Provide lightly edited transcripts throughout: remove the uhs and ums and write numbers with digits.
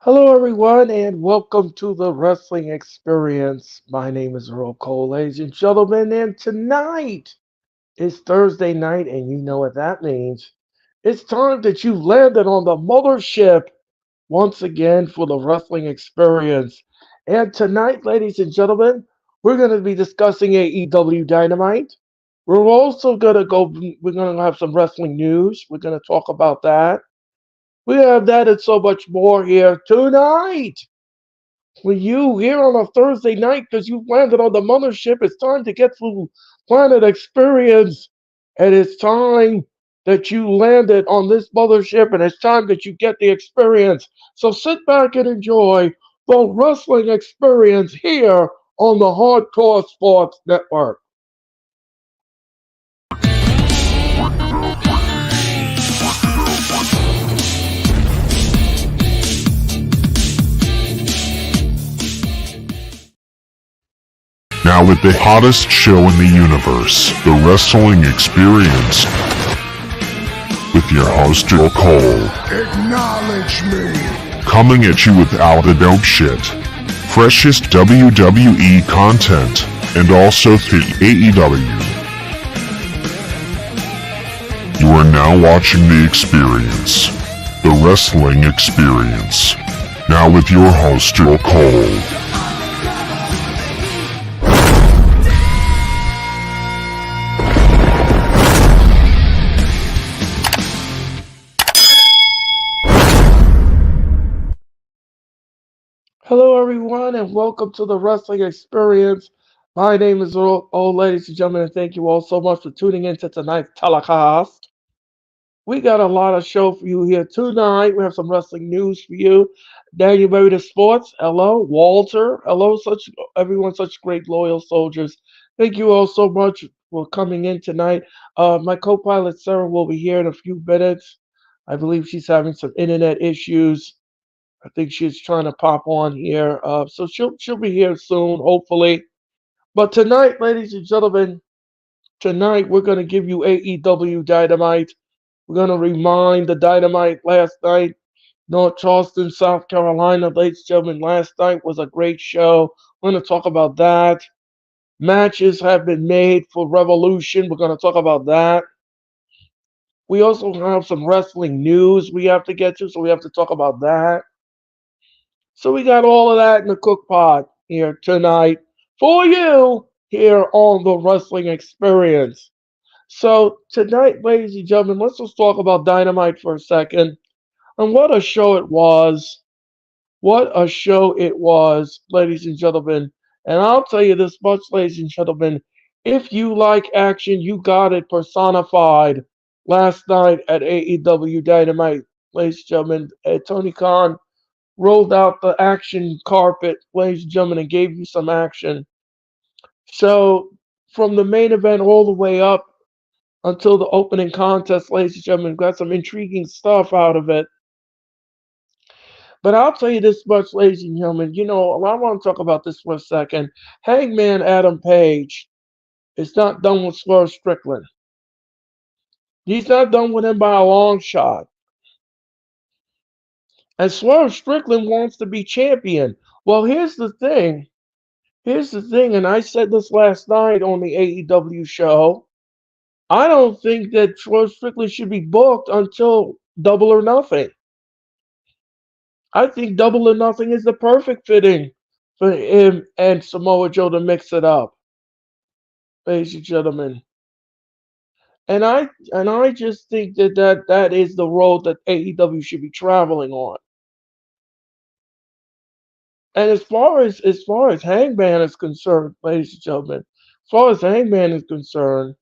Hello, everyone, and welcome to the Wrestling Experience. My name is Earl Cole, ladies and gentlemen, and tonight is Thursday night, and you know what that means. It's time that you landed on the mothership once again for the Wrestling Experience. And tonight, ladies and gentlemen, we're going to be discussing AEW Dynamite. We're also going to we're going to have some wrestling news. We're going to talk about that. We have that and so much more here tonight for you here on a Thursday night because you've landed on the mothership. It's time to get through Planet Experience. And it's time that you landed on this mothership and it's time that you get the experience. So sit back and enjoy the wrestling experience here on the Hardcore Sports Network. Now with the hottest show in the universe, The Wrestling Experience, with your host, Earl Cole. Acknowledge me. Coming at you with all the dope shit, freshest WWE content, and also the AEW. You are now watching The Experience, The Wrestling Experience. Now with your host, Earl Cole. Hello, everyone, and welcome to the Wrestling Experience. My name is Earl, ladies and gentlemen, and thank you all so much for tuning in to tonight's telecast. We got a lot of show for you here tonight. We have some wrestling news for you. Daniel Berry to Sports. Hello, Walter. Hello, everyone, such great loyal soldiers. Thank you all so much for coming in tonight. My co-pilot Sarah will be here in a few minutes. I believe she's having some internet issues. I think she's trying to pop on here. So she'll be here soon, hopefully. But tonight, ladies and gentlemen, tonight we're gonna give you AEW Dynamite. We're gonna remind the Dynamite last night, North Charleston, South Carolina. Ladies and gentlemen, last night was a great show. We're gonna talk about that. Matches have been made for Revolution. We're gonna talk about that. We also have some wrestling news we have to get to, so we have to talk about that. So we got all of that in the cook pot here tonight for you here on the Wrestling Experience. So tonight, ladies and gentlemen, let's just talk about Dynamite for a second. And what a show it was. What a show it was, ladies and gentlemen. And I'll tell you this much, ladies and gentlemen. If you like action, you got it personified last night at AEW Dynamite, ladies and gentlemen. Tony Khan rolled out the action carpet, ladies and gentlemen, and gave you some action. So from the main event all the way up until the opening contest, ladies and gentlemen, got some intriguing stuff out of it. But I'll tell you this much, ladies and gentlemen, I want to talk about this for a second. Hangman Adam Page is not done with Swerve Strickland. He's not done with him by a long shot. And Swerve Strickland wants to be champion. Well, here's the thing. And I said this last night on the AEW show. I don't think that Swerve Strickland should be booked until Double or Nothing. I think Double or Nothing is the perfect fitting for him and Samoa Joe to mix it up, ladies and gentlemen. And I just think that is the road that AEW should be traveling on. And as far as Hangman is concerned, ladies and gentlemen, as far as Hangman is concerned,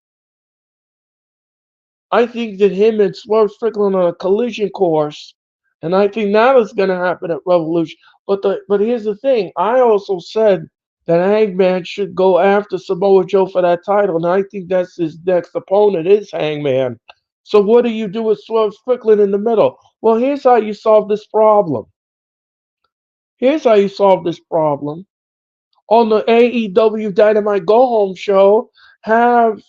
I think that him and Swerve Strickland on a collision course, and I think that is going to happen at Revolution. But here's the thing: I also said that Hangman should go after Samoa Joe for that title, and I think that's his next opponent is Hangman. So what do you do with Swerve Strickland in the middle? Well, here's how you solve this problem. Here's how you solve this problem. On the AEW Dynamite Go Home show, have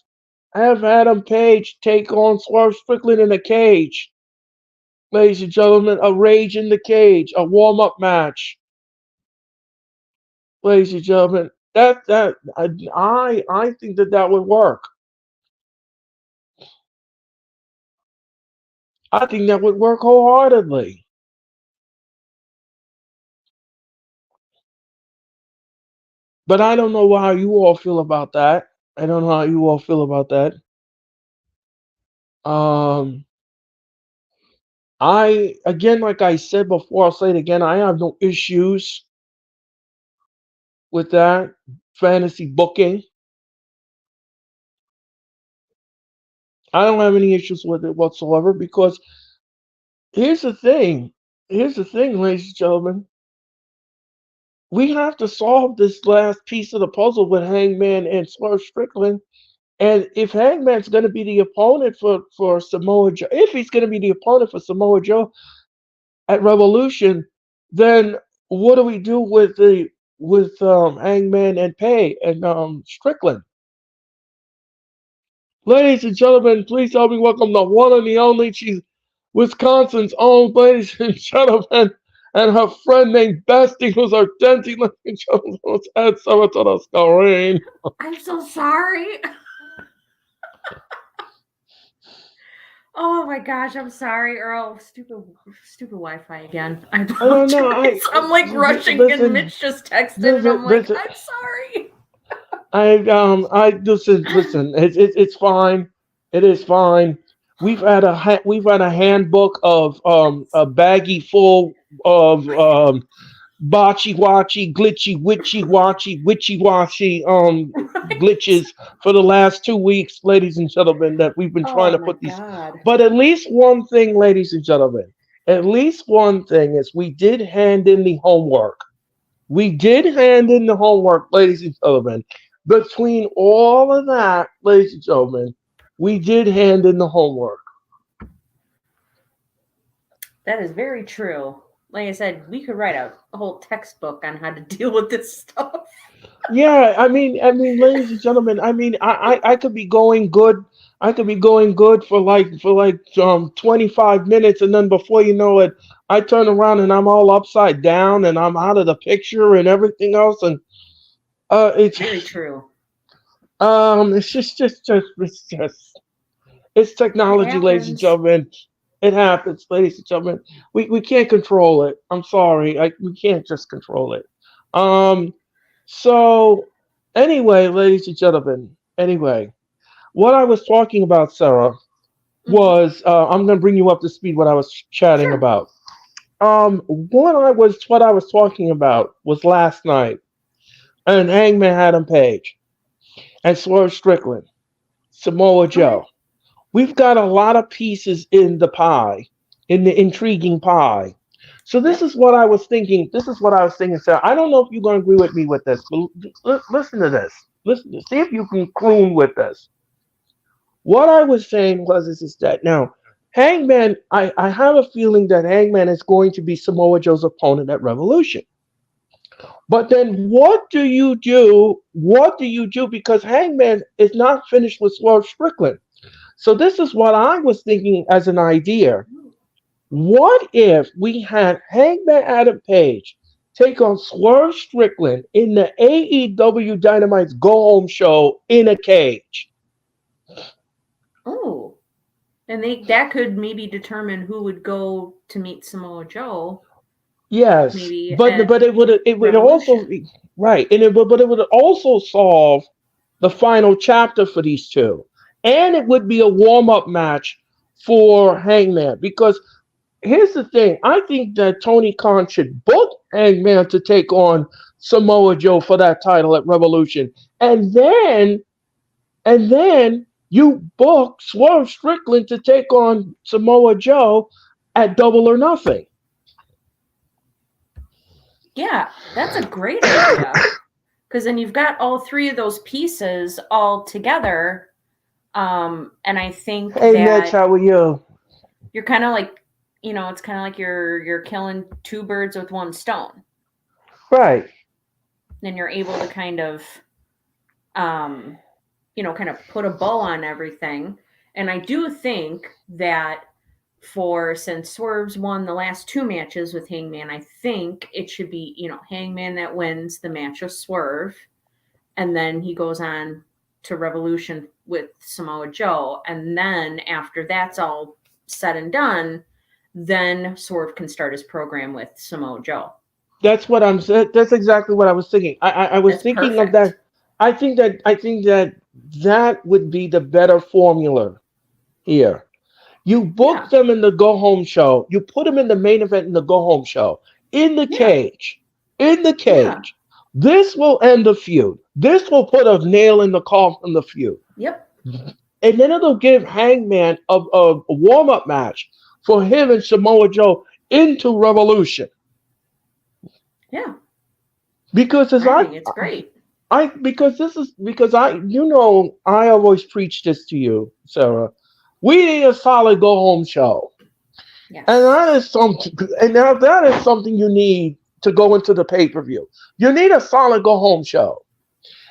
have Adam Page take on Swerve Strickland in a cage. ladies and gentlemen, a rage in the cage, a warm-up match, ladies and gentlemen. I think that would work. I think that would work wholeheartedly. But I don't know how you all feel about that. I don't know how you all feel about that. Um, I again, like I said before, I'll say it again. I have no issues with that fantasy booking. I don't have any issues with it whatsoever because here's the thing. Here's the thing, ladies and gentlemen. We have to solve this last piece of the puzzle with Hangman and Swerve Strickland. And if Hangman's going to be the opponent for Samoa Joe, if he's going to be the opponent for Samoa Joe at Revolution, then what do we do with Hangman and Pay and Strickland? Ladies and gentlemen, please help me welcome the one and the only. She's Wisconsin's own, ladies and gentlemen, and her friend named Bestie, who's our dancing, ladies and gentlemen. Let's add someone to the screen. I'm so sorry. Oh my gosh, I'm sorry, Earl. Stupid Wi-Fi again. I don't know. apologize. I'm like rushing, listen, and Mitch just texted, and I'm like, I'm sorry. I listen. It's fine. It is fine. We've had a handbook of a baggie full of botchy watchy glitchy witchy watchy witchy washy glitches for the last 2 weeks, ladies and gentlemen, that we've been trying to put these. God. But at least one thing, ladies and gentlemen, at least one thing is we did hand in the homework. We did hand in the homework, ladies and gentlemen. Between all of that, ladies and gentlemen, we did hand in the homework. That is very true. Like I said, we could write a whole textbook on how to deal with this stuff. Yeah, I mean, ladies and gentlemen, I could be going good. I could be going good for like 25 minutes, and then before you know it, I turn around and I'm all upside down, and I'm out of the picture and everything else, and it's very true. It's technology, ladies and gentlemen. It happens, ladies and gentlemen. We can't control it. I'm sorry, we can't just control it. So anyway, ladies and gentlemen. Anyway, what I was talking about, Sarah, was I'm going to bring you up to speed. What I was chatting about. What I was talking about was last night, and Hangman Adam Page, and Swerve Strickland, Samoa Joe. We've got a lot of pieces in the pie, in the intriguing pie. So this is what I was thinking. This is what I was thinking, Sarah. I don't know if you're going to agree with me with this, but listen to this. Listen, see if you can croon with this. What I was saying is that now, Hangman, I have a feeling that Hangman is going to be Samoa Joe's opponent at Revolution. But then what do you do? What do you do? Because Hangman is not finished with Swerve Strickland. So this is what I was thinking as an idea. What if we had Hangman Adam Page take on Swerve Strickland in the AEW Dynamite's Go Home show in a cage? Oh, and that could maybe determine who would go to meet Samoa Joe. Yes, maybe but it would also right, and it would also solve the final chapter for these two, and it would be a warm-up match for Hangman, because here's the thing. I think that Tony Khan should book Hangman to take on Samoa Joe for that title at Revolution. And then you book Swerve Strickland to take on Samoa Joe at Double or Nothing. Yeah, that's a great idea. Because then you've got all three of those pieces all together. And I think Mitch, how are you? You're kind of like, it's kind of like you're killing two birds with one stone. Right. Then you're able to kind of, kind of put a bow on everything. And I do think that since Swerve's won the last 2 matches with Hangman, I think it should be, Hangman that wins the match with Swerve, and then he goes on to Revolution with Samoa Joe, and then after that's all said and done, then Swerve can start his program with Samoa Joe. That's what I'm saying. That's exactly what I was thinking. I was That's thinking of perfect. that. I think that would be the better formula here. You book Yeah. them in the go home show. You put them in the main event in the go home show. In the Yeah. cage. In the Yeah. cage. This will end the feud. This will put a nail in the coffin of the feud. Yep. And then it'll give Hangman a warm up match for him and Samoa Joe into Revolution. Yeah. Because as I think it's great. I always preach this to you, Sarah. We need a solid go home show. Yes. And that is something you need to go into the pay-per-view. You need a solid go home show.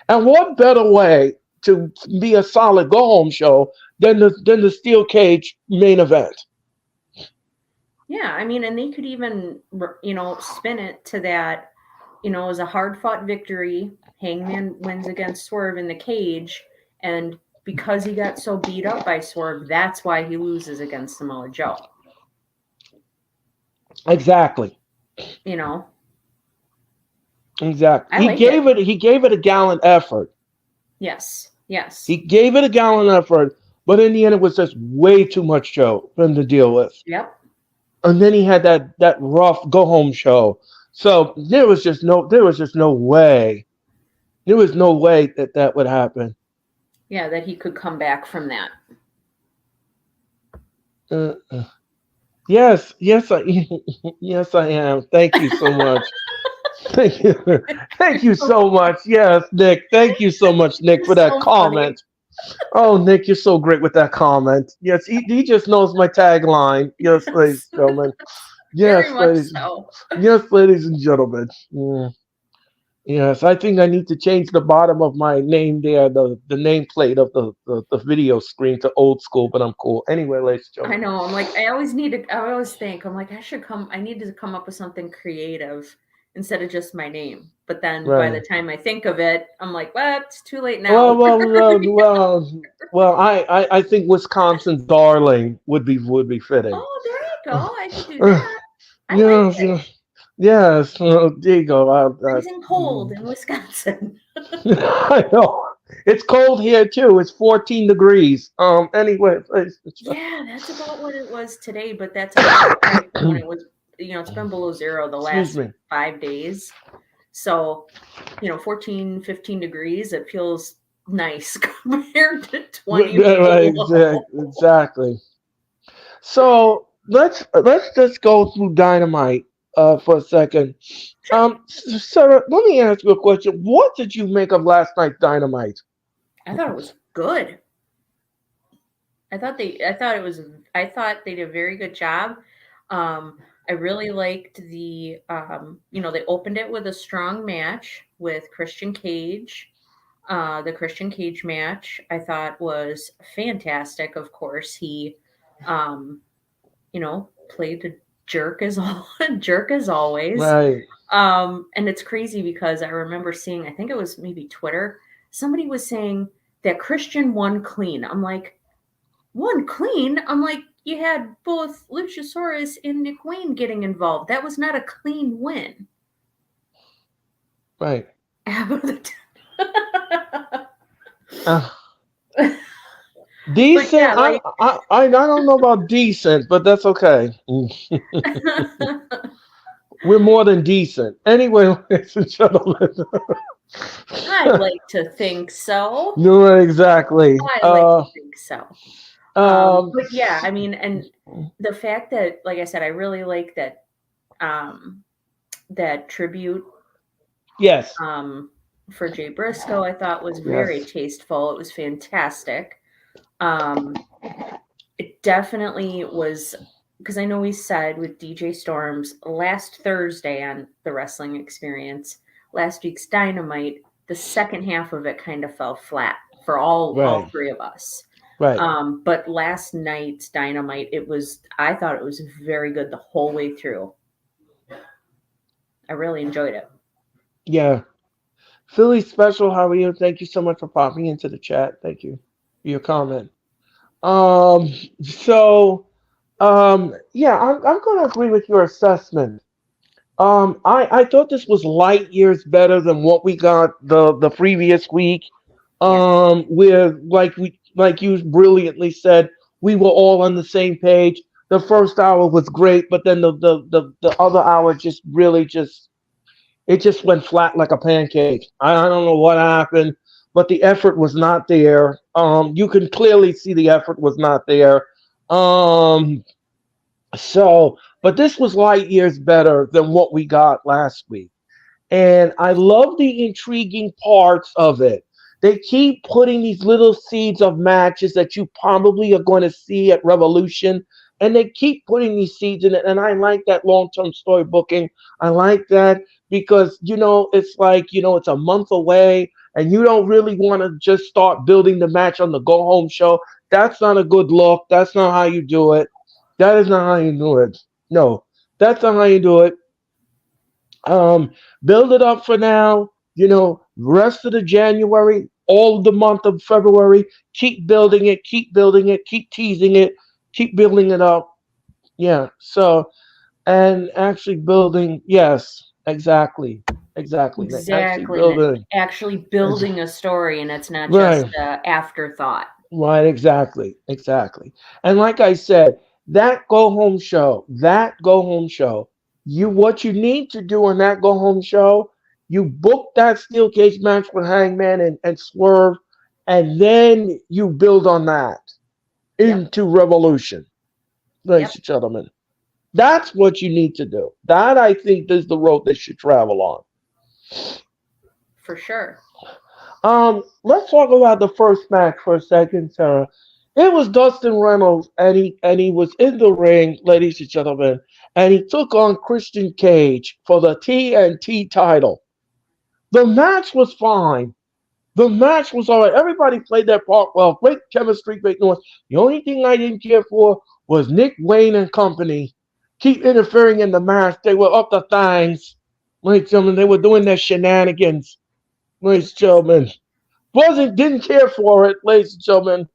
And what better way to be a solid go home show than the steel cage main event? Yeah, I mean, and they could even, spin it to that, it was a hard-fought victory. Hangman wins against Swerve in the cage, and because he got so beat up by Swerve, that's why he loses against Samoa Joe. Exactly. Exactly. He gave it a gallant effort. Yes. Yes. He gave it a gallant effort, but in the end, it was just way too much show for him to deal with. Yep. And then he had that rough go home show. So there was just no way. There was no way that would happen. Yeah, that he could come back from that. Yes, yes, I am. Thank you so much. Thank you so much. Yes, Nick. Thank you so much, Nick, for that comment. Oh, Nick, you're so great with that comment. Yes, he just knows my tagline. Yes, ladies and gentlemen. Yes, Very much so. Yes, ladies and gentlemen. Yeah. Yes, I think I need to change the bottom of my name there, the nameplate of the video screen to old school, but I'm cool. Anyway, ladies and I gentlemen. know. I'm like, I always think, I'm like, I need to come up with something creative instead of just my name. But then by the time I think of it, I'm like, well, it's too late now. Well, I think Wisconsin Darling would be fitting. Oh, there you go. I could do that. Yes. Yes, there you go. Freezing cold in Wisconsin. I know. It's cold here too. It's 14 degrees. Anyway. Yeah, that's about what it was today, but that's about when it was, it's been below zero the last 5 days. So, 14, 15 degrees, it feels nice compared to 20. Right, exactly. So let's just go through Dynamite for a second. Sarah, let me ask you a question. What did you make of last night's Dynamite? I thought it was good. I thought they did a very good job. I really liked the they opened it with a strong match with Christian Cage. The Christian Cage match I thought was fantastic. Of course, he played the jerk as always. Right. And it's crazy because I remember seeing, I think it was maybe Twitter, somebody was saying that Christian won clean. I'm like, won clean? I'm like, you had both Luchasaurus and Nick Wayne getting involved. That was not a clean win. Right. Decent. Yeah, I don't know about decent, but that's okay. We're more than decent. Anyway, ladies and gentlemen. I like to think so. No, exactly. I like to think so. But yeah, I mean, and the fact that, like I said, I really like that that tribute. Yes. For Jay Briscoe, I thought was very tasteful. It was fantastic. It definitely was, because I know we said with DJ Storms last Thursday on the Wrestling Experience, last week's Dynamite, the second half of it kind of fell flat for all three of us. Right. But last night's Dynamite, I thought it was very good the whole way through. I really enjoyed it. Yeah. Philly Special, how are you? Thank you so much for popping into the chat. Thank you for your comment. Um, so, yeah, I'm going to agree with your assessment. I thought this was light years better than what we got the previous week. Yes. Where like you brilliantly said, we were all on the same page. The first hour was great, but then the other hour just really just went flat like a pancake. I don't know what happened, but the effort was not there. You can clearly see the effort was not there. Um, but this was light years better than what we got last week. And I love the intriguing parts of it. They keep putting these little seeds of matches that you probably are going to see at Revolution. And they keep putting these seeds in it. And I like that long term story booking. I like that because, it's like, it's a month away and you don't really want to just start building the match on the go home show. That's not a good look. That's not how you do it. That is not how you do it. No, that's not how you do it. Build it up for now. Rest of the January, all the month of February. Keep building it. Keep building it. Keep teasing it. Keep building it up. Yeah. So, and actually building. Yes. Exactly. Exactly. Actually Exactly. And building. actually building a story, and it's not just Right. an afterthought. Right, exactly, exactly. And like I said, that go home show, what you need to do on that go home show, you book that steel cage match with Hangman and Swerve, and then you build on that Yep. into Revolution, ladies Yep. and gentlemen. That's what you need to do. That I think is the road they should travel on. For sure. Let's talk about the first match for a second, Sarah. It was Dustin Reynolds, and he was in the ring, ladies and gentlemen, and he took on Christian Cage for the TNT title. The match was fine. The match was all right. Everybody played their part well. Great chemistry, great noise. The only thing I didn't care for was Nick Wayne and company keep interfering in the match. They were up to things, ladies and gentlemen. They were doing their shenanigans, ladies and gentlemen. Didn't care for it, ladies and gentlemen.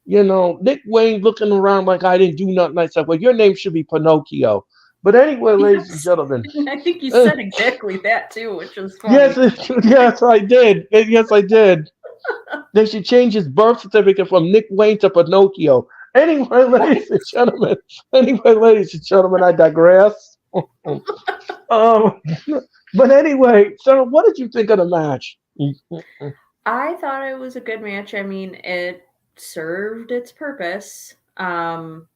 Nick Wayne looking around like I didn't do nothing. I said, well, your name should be Pinocchio. But anyway, ladies and Yes. gentlemen. I think you said exactly that too, which was funny. Yes, I did. Yes, I did. They should change his birth certificate from Nick Wayne to Pinocchio. Anyway, ladies and gentlemen. I digress. um, but anyway, so what did you think of the match? I thought it was a good match. I mean, it served its purpose. And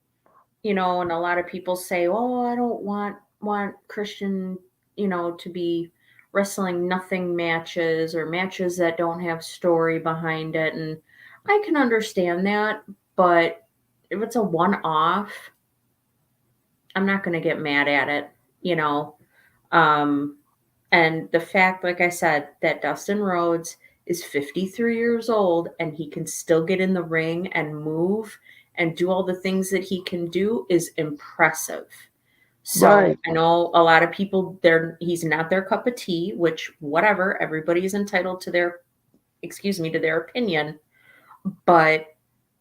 a lot of people say, "Oh, I don't want Christian, to be wrestling nothing matches or matches that don't have story behind it." And I can understand that, but if it's a one-off, I'm not going to get mad at it. Um, and the fact, like I said, that Dustin Rhodes is 53 years old and he can still get in the ring and move and do all the things that he can do is impressive. So Right. I know a lot of people he's not their cup of tea, which whatever, everybody is entitled to to their opinion, but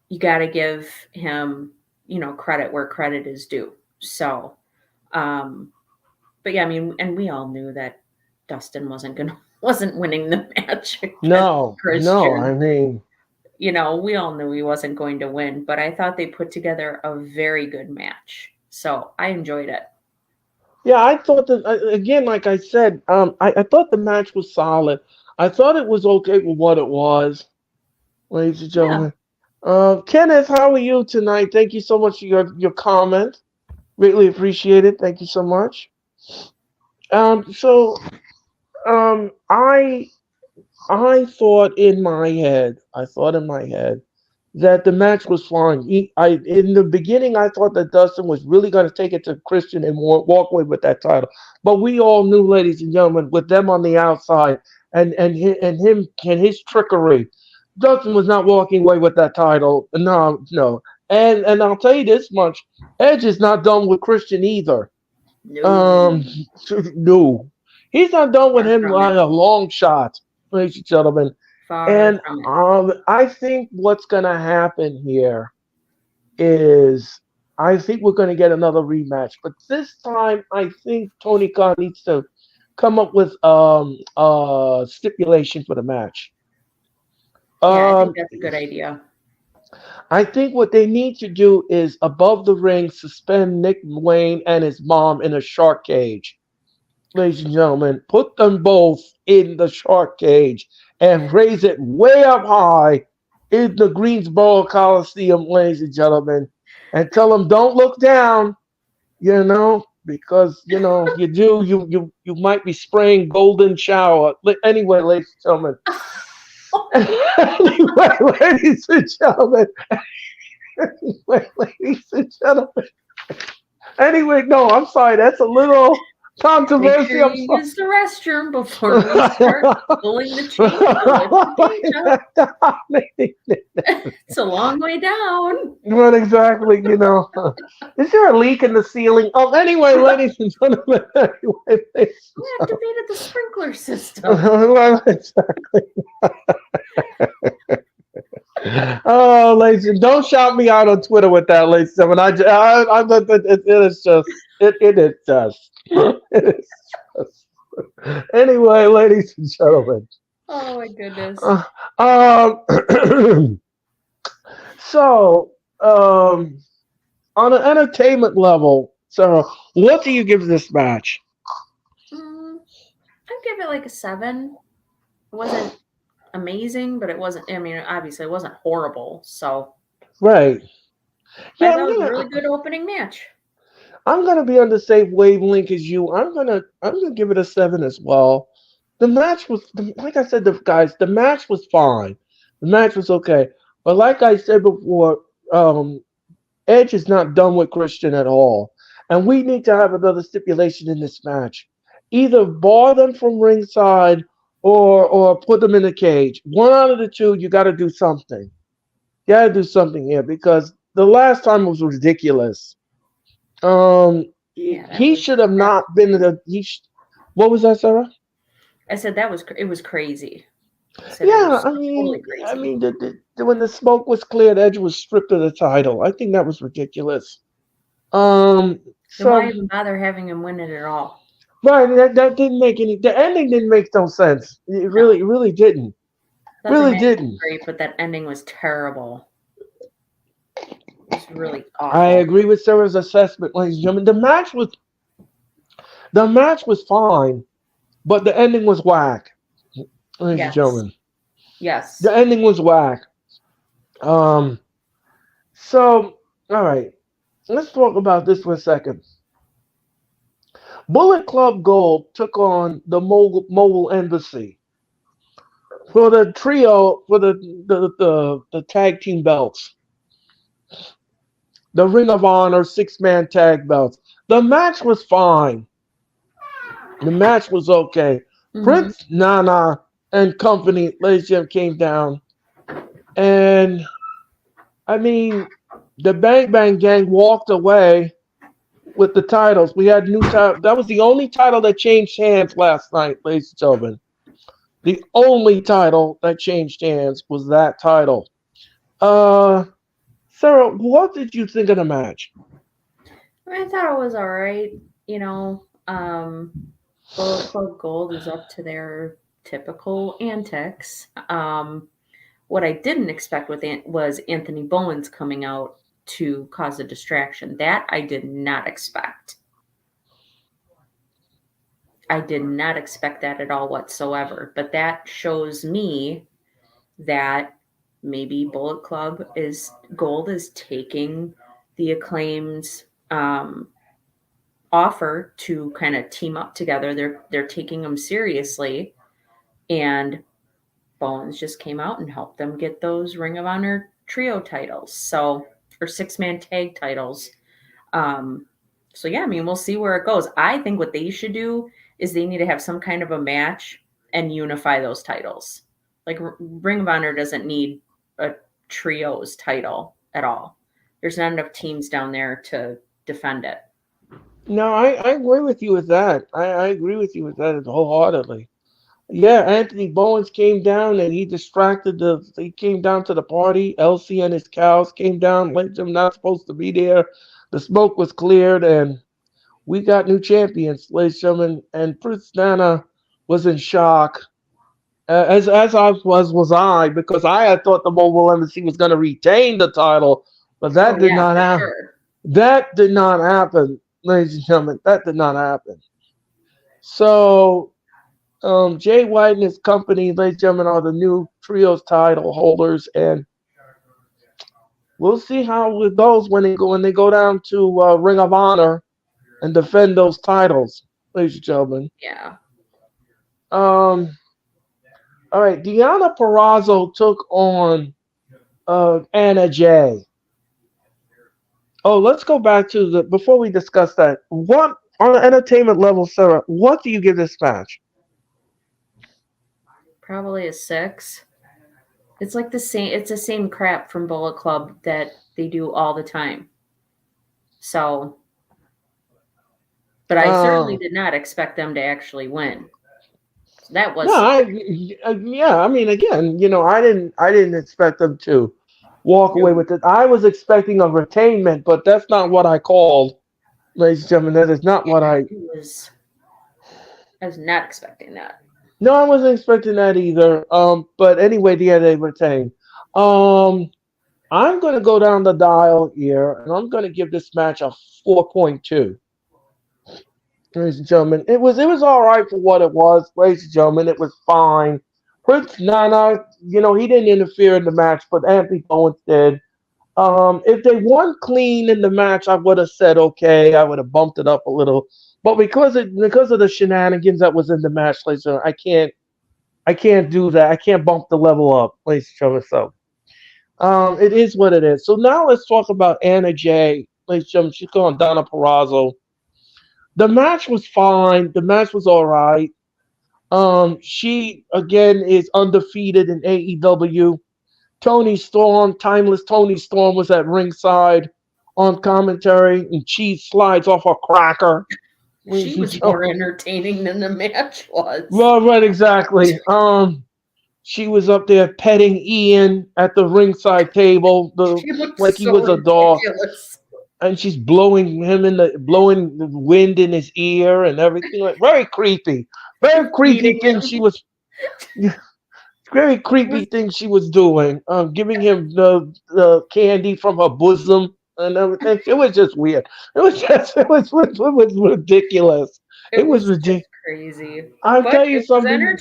you got to give him, credit where credit is due. So, but yeah, I mean, and we all knew that Dustin wasn't winning the match against No, I Christian. mean, We all knew he wasn't going to win, but I thought they put together a very good match. So I enjoyed it. yeah, I thought that again, like I said, I thought the match was solid. I thought it was okay with what it was, ladies and Yeah. gentlemen. Kenneth, how are you tonight? Thank you so much for your comment. Greatly appreciate it. Thank you so much. So I thought in my head, that the match was fine. In the beginning, I thought that Dustin was really going to take it to Christian and walk away with that title. But we all knew, ladies and gentlemen, with them on the outside and him and his trickery, Dustin was not walking away with that title. No, no. And I'll tell you this much: Edge is not done with Christian either. No, No, he's not done with far him from it. by a long shot, ladies and gentlemen. Far And from it. I think what's gonna happen here is I think we're gonna get another rematch, but this time I think Tony Khan needs to come up with stipulation for the match. Yeah, I think Um, that's a good idea. I think what they need to do is above the ring suspend Nick Wayne and his mom in a shark cage. Ladies and gentlemen, put them both in the shark cage and raise it way up high in the Greensboro Coliseum, ladies and gentlemen, and tell them don't look down, because if you do, you might be spraying golden shower. Anyway, ladies and gentlemen. Anyway, ladies and gentlemen. Anyway, ladies and gentlemen. Anyway, no, I'm sorry. That's a little Make controversy. sure I'm you sorry. use the restroom before we start pulling the chain to lift the cage up. It's a long way down. But exactly, is there a leak in the ceiling? Oh, anyway, ladies and gentlemen. Anyway, ladies We and activated the sprinkler system. gentlemen. Exactly. Oh, ladies, don't shout me out on Twitter with that, ladies and gentlemen. It is just, it is just, it is just. Anyway, ladies and gentlemen. Oh my goodness. Uh, um, so, on an entertainment level, Sarah, what do you give this match? I'd give it like a 7. It wasn't amazing, but it wasn't, I mean, obviously it wasn't horrible. So Right. I Yeah, thought it was a really good opening match. I'm gonna be on the same wavelength as you. I'm gonna give it a 7 as well. The match was, like I said, the match was fine. The match was okay, but like I said before, um, Edge is not done with Christian at all, and we need to have another stipulation in this match. Either bar them from ringside, or put them in a cage. One out of the two. You got to do something. You got to do something here because the last time was ridiculous. Yeah, He should have not been in the. What was that, Sarah? I said it was crazy. I said it Yeah, was totally crazy. when the smoke was cleared, Edge was stripped of the title. I think that was ridiculous. Um, Then why so even bother having him win it at all? right, that didn't make any. The ending didn't make no sense. No. It really didn't. Thought the Really match was didn't. great, but that ending was terrible. It was really I awful. agree with Sarah's assessment, ladies and gentlemen. The match was fine, but the ending was whack, ladies and Yes. gentlemen. Yes. The ending was whack. Um, so all right, let's talk about this for a second. Bullet Club Gold took on the Mobile Embassy for the trio for the tag team belts, the Ring of Honor 6-man tag belts. The match was fine. The match was okay. Mm-hmm. Prince Nana and company, ladies and gentlemen, came down, and I mean, the Bang Bang Gang walked away with the titles. We had new title. That was the only title that changed hands last night, ladies and gentlemen. The only title that changed hands was that title. Uh, Sarah, what did you think of the match? I thought it was all right. You know, Bullet Club Gold is up to their typical antics. What I didn't expect was Anthony Bowens coming out to cause a distraction. That I did not expect. I did not expect that at all whatsoever. But that shows me that maybe Bullet Club is Gold is taking the Acclaim's offer to kind of team up together. They're taking them seriously, and Bowens just came out and helped them get those Ring of Honor trio titles, or 6-man tag titles. Um, so yeah, I mean, we'll see where it goes. I think what they should do is they need to have some kind of a match and unify those titles. Like Ring of Honor doesn't need a trios title at all. There's not enough teams down there to defend it. No, I agree with you with that. I agree with you with that wholeheartedly. Yeah, Anthony Bowens came down and he distracted he came down to the party. Elsie and his cows came down, let them not supposed to be there. The smoke was cleared and we got new champions, ladies and gentlemen. And Prince Nana was in shock. As I was I, because I had thought the Mobile Embassy was going to retain the title, but Oh that did yeah, not for happen. sure. That did not happen, ladies and gentlemen. That did not happen. So Jay White and his company, ladies and gentlemen, are the new trios title holders, and we'll see how it goes when they go down to Ring of Honor and defend those titles, ladies and gentlemen. Yeah. Um, all right, Deanna Perrazzo took on Anna Jay. Oh, let's go back to the before we discuss that. What on the entertainment level, Sarah? What do you give this match? Probably a 6. It's like the same. It's the same crap from Bullet Club that they do all the time. So, but I certainly Uh, did not expect them to actually win. So that no, was yeah. I mean, again, I didn't expect them to walk away no. with it. I was expecting a retainment, but that's not what I called, ladies and gentlemen. That is not what Yeah, I. it was. I was not expecting that. No, I wasn't expecting that either. But anyway, yeah, they retain. Um, I'm gonna go down the dial here, and I'm gonna give this match a 4.2. Ladies and gentlemen, it was all right for what it was. Ladies and gentlemen, it was fine. Prince Nana, he didn't interfere in the match, but Anthony Bowens did. If they won clean in the match, I would have said okay. I would have bumped it up a little, but because of the shenanigans that was in the match, ladies and gentlemen, I can't do that. I can't bump the level up, ladies and gentlemen. So it is what it is. So now let's talk about Anna Jay, ladies and gentlemen. She's going Donna Perrazzo. The match was fine. The match was all right. She again is undefeated in AEW. Tony Storm, timeless Tony Storm, was at ringside on commentary, and cheese slides off a cracker. She was more entertaining than the match was. Well, right, exactly. She was up there petting Ian at the ringside table, She looked like he so was a dog, ridiculous. and she's blowing the wind in his ear and everything. Like very creepy, very creepy Feeding thing him. she was. Very creepy thing she was doing, giving him the candy from her bosom and everything. It was just weird. It was ridiculous. It It was was just ridiculous. crazy. I'll But tell you it was something. entertaining.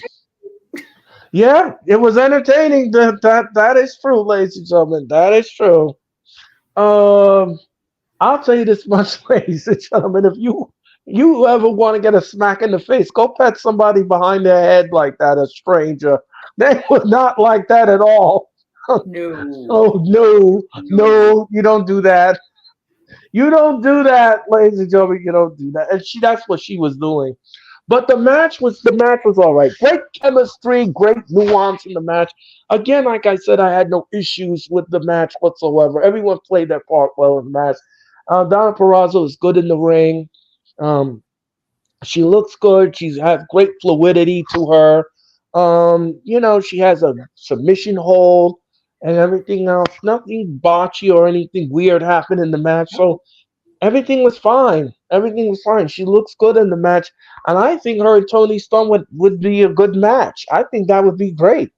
Yeah, it was entertaining. That is true, ladies and gentlemen. That is true. Um, I'll tell you this much, ladies and gentlemen. If you ever want to get a smack in the face, go pet somebody behind their head like that, a stranger. They were not like that at all. No. Oh no, No. no, you don't do that. You don't do that, ladies and gentlemen. You don't do that. And that's what she was doing. But the match was all right. Great chemistry, great nuance in the match. Again, like I said, I had no issues with the match whatsoever. Everyone played their part well in the match. Donna Perrazzo is good in the ring. Um, she looks good. She's has great fluidity to her. She has a submission hold and everything else. Nothing botchy or anything weird happened in the match. No. So everything was fine. Everything was fine. She looks good in the match, and I think her and Tony Storm would be a good match. I think that would be great.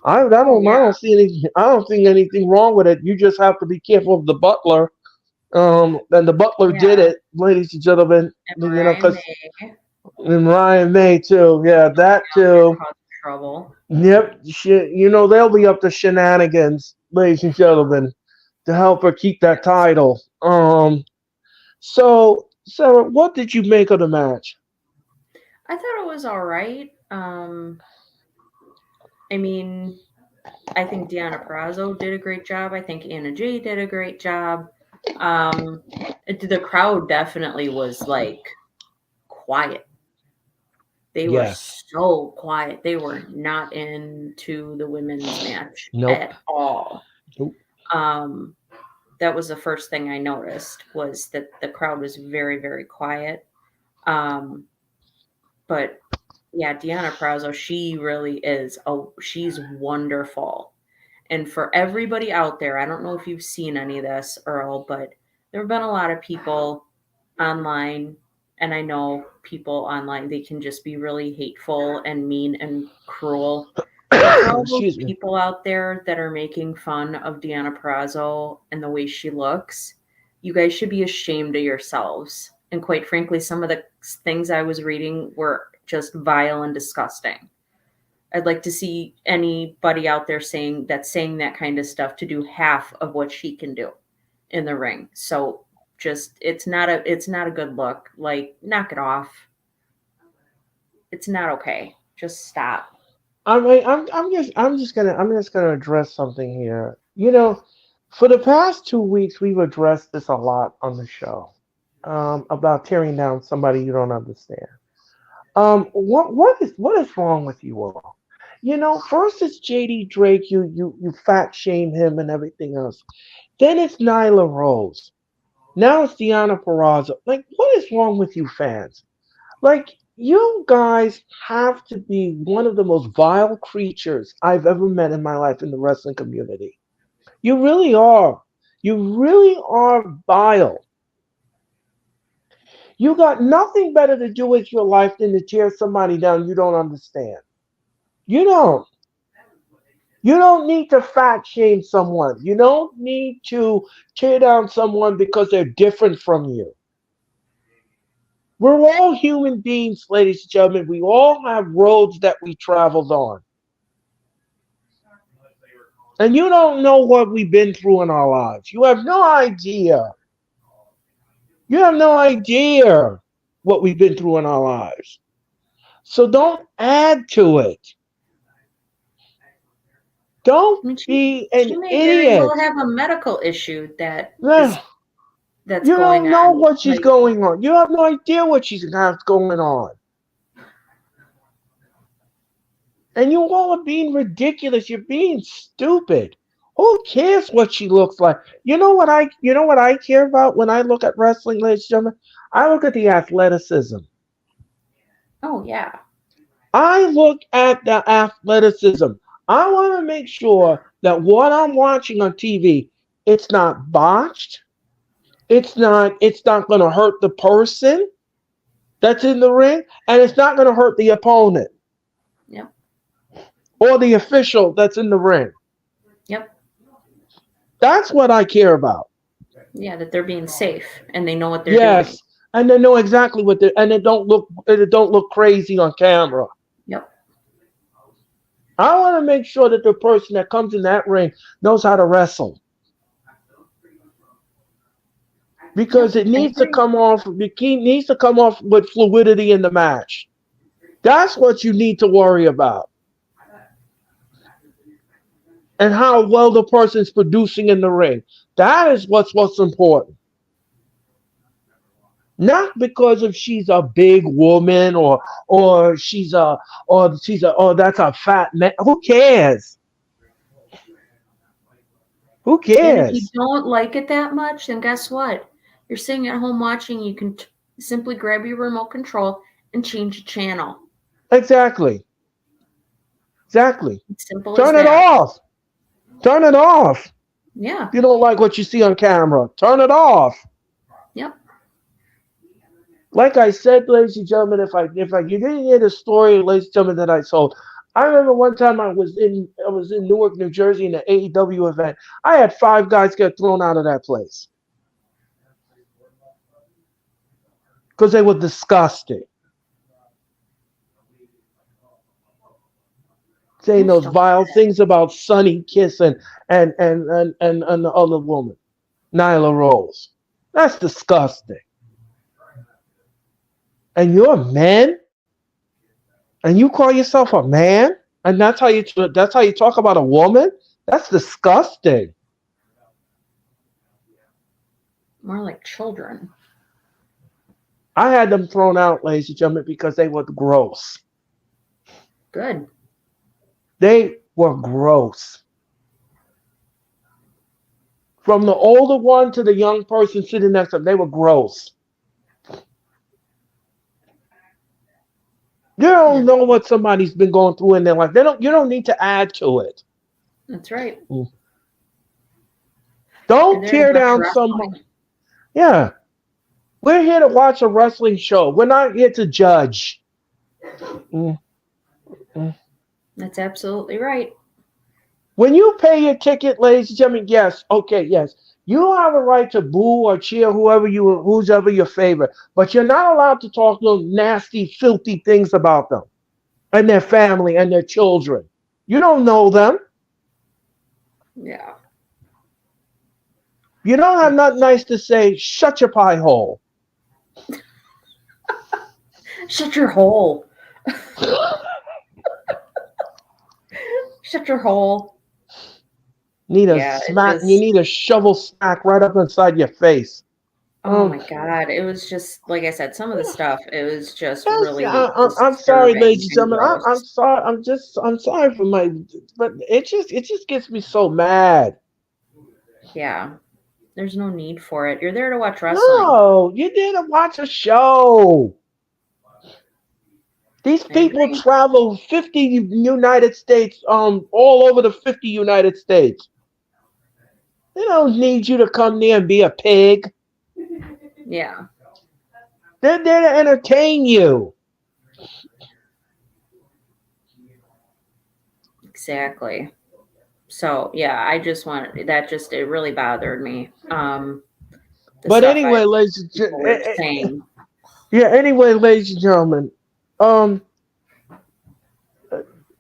Oh I yeah. don't see anything. I don't think anything wrong with it. You just have to be careful of the Butler. And the Butler did Yeah. it, ladies and gentlemen. And Mariah Because May and Ryan May too. Yeah, that down there too. caused trouble. Yep. They'll be up to shenanigans, ladies and gentlemen, to help her keep that title. So, Sarah, what did you make of the match? I thought it was all right. I mean, I think Deanna Perrazzo did a great job. I think Anna Jay did a great job. The crowd definitely was like quiet. They were Yes. so quiet. They were not into the women's match Nope. at all. Nope. Um, that was the first thing I noticed was that the crowd was very, very quiet. Um, but yeah, Deanna Prazo, she really is. Oh, she's wonderful. And for everybody out there, I don't know if you've seen any of this, Earl, but there have been a lot of people online, and I know people online, they can just be really hateful and mean and cruel. But for all those Excuse me. people out there that are making fun of Deanna Prazo and the way she looks, you guys should be ashamed of yourselves. And quite frankly, some of the things I was reading were just vile and disgusting. I'd like to see anybody out there saying that kind of stuff to do half of what she can do in the ring. So just it's not a good look. Like, knock it off. It's not okay. Just stop. I'm just gonna address something here. For the past 2 weeks, we've addressed this a lot on the show, about tearing down somebody you don't understand. What is wrong with you all? First it's JD Drake, you fat shame him and everything else. Then it's Nyla Rose. Now it's Deanna Purrazzo. Like, what is wrong with you fans? Like, you guys have to be one of the most vile creatures I've ever met in my life in the wrestling community. You really are. You really are vile. You got nothing better to do with your life than to tear somebody down you don't understand. You don't. You don't need to fat shame someone. You don't need to tear down someone because they're different from you. We're all human beings, ladies and gentlemen. We all have roads that we traveled on. And you don't know what we've been through in our lives. You have no idea. You have no idea what we've been through in our lives. So don't add to it. I Don't mean, be she an may very well idiot. have a medical issue Ugh. that's You going don't know on. what she's Like, going on. You have no idea what she's got going on. And you all are being ridiculous. You're being stupid. Who cares what she looks like? You know what I care about when I look at wrestling, ladies and gentlemen? I look at the athleticism. oh yeah. I look at the athleticism. I want to make sure that what I'm watching on TV, it's not botched. It's not gonna hurt the person that's in the ring, and it's not gonna hurt the opponent Yep. or the official that's in the ring. Yep. That's what I care about. Yeah, that they're being safe and they know what they're doing. Yes, and they know exactly what they and it don't look crazy on camera. Yep. I want to make sure that the person that comes in that ring knows how to wrestle because Yep. it I needs to agree. come off. The key needs to come off with fluidity in the match. That's what you need to worry about, and how well the person's producing in the ring. That is what's important. Not because if she's a big woman or or that's a fat man. Who cares? Who And if you cares? don't like it that much, then guess what? You're sitting at home watching, you can simply grab your remote control and change the channel. Exactly. Exactly. It's simple as Turn it that. off. Turn it off. Yeah. If you don't like what you see on camera, turn it off. Yep. Like I said, ladies and gentlemen, if I you didn't hear the story, ladies and gentlemen, that I told, I remember one time I was in Newark, New Jersey, in an AEW event. I had 5 guys get thrown out of that place because they were disgusting, saying Gosh, those don't do vile that. things about Sonny Kiss and the other woman, Nyla Rose. That's disgusting. And you're a man, and you call yourself a man, and that's how you talk about a woman. That's disgusting. More like children. I had them thrown out, ladies and gentlemen, because they were gross. Good. They were gross. From the older one to the young person sitting next to them, they were gross. You don't know what somebody's been going through in their life. You don't need to add to it. That's right. Don't tear down someone. Yeah. We're here to watch a wrestling show. We're not here to judge. That's absolutely right. When you pay your ticket, ladies and gentlemen, yes, you have a right to boo or cheer who's ever your favorite, but you're not allowed to talk those nasty, filthy things about them and their family and their children. You don't know them. Yeah. You don't have nothing nice to say. Shut your pie hole. Shut your hole. Shut your hole. You need a shovel smack right up inside your face. Oh my God. It was just, like I said, some of the stuff, it was just really I'm sorry, ladies and gentlemen. I'm sorry. I'm sorry for but it just gets me so mad. Yeah. There's no need for it. You're there to watch wrestling. No, you're there to watch a show. These people travel 50 United States, all over the 50 United States. They don't need you to come there and be a pig. Yeah. They're there to entertain you. Exactly. So yeah, it really bothered me. But anyway, ladies and gentlemen. Yeah, anyway, ladies and gentlemen. On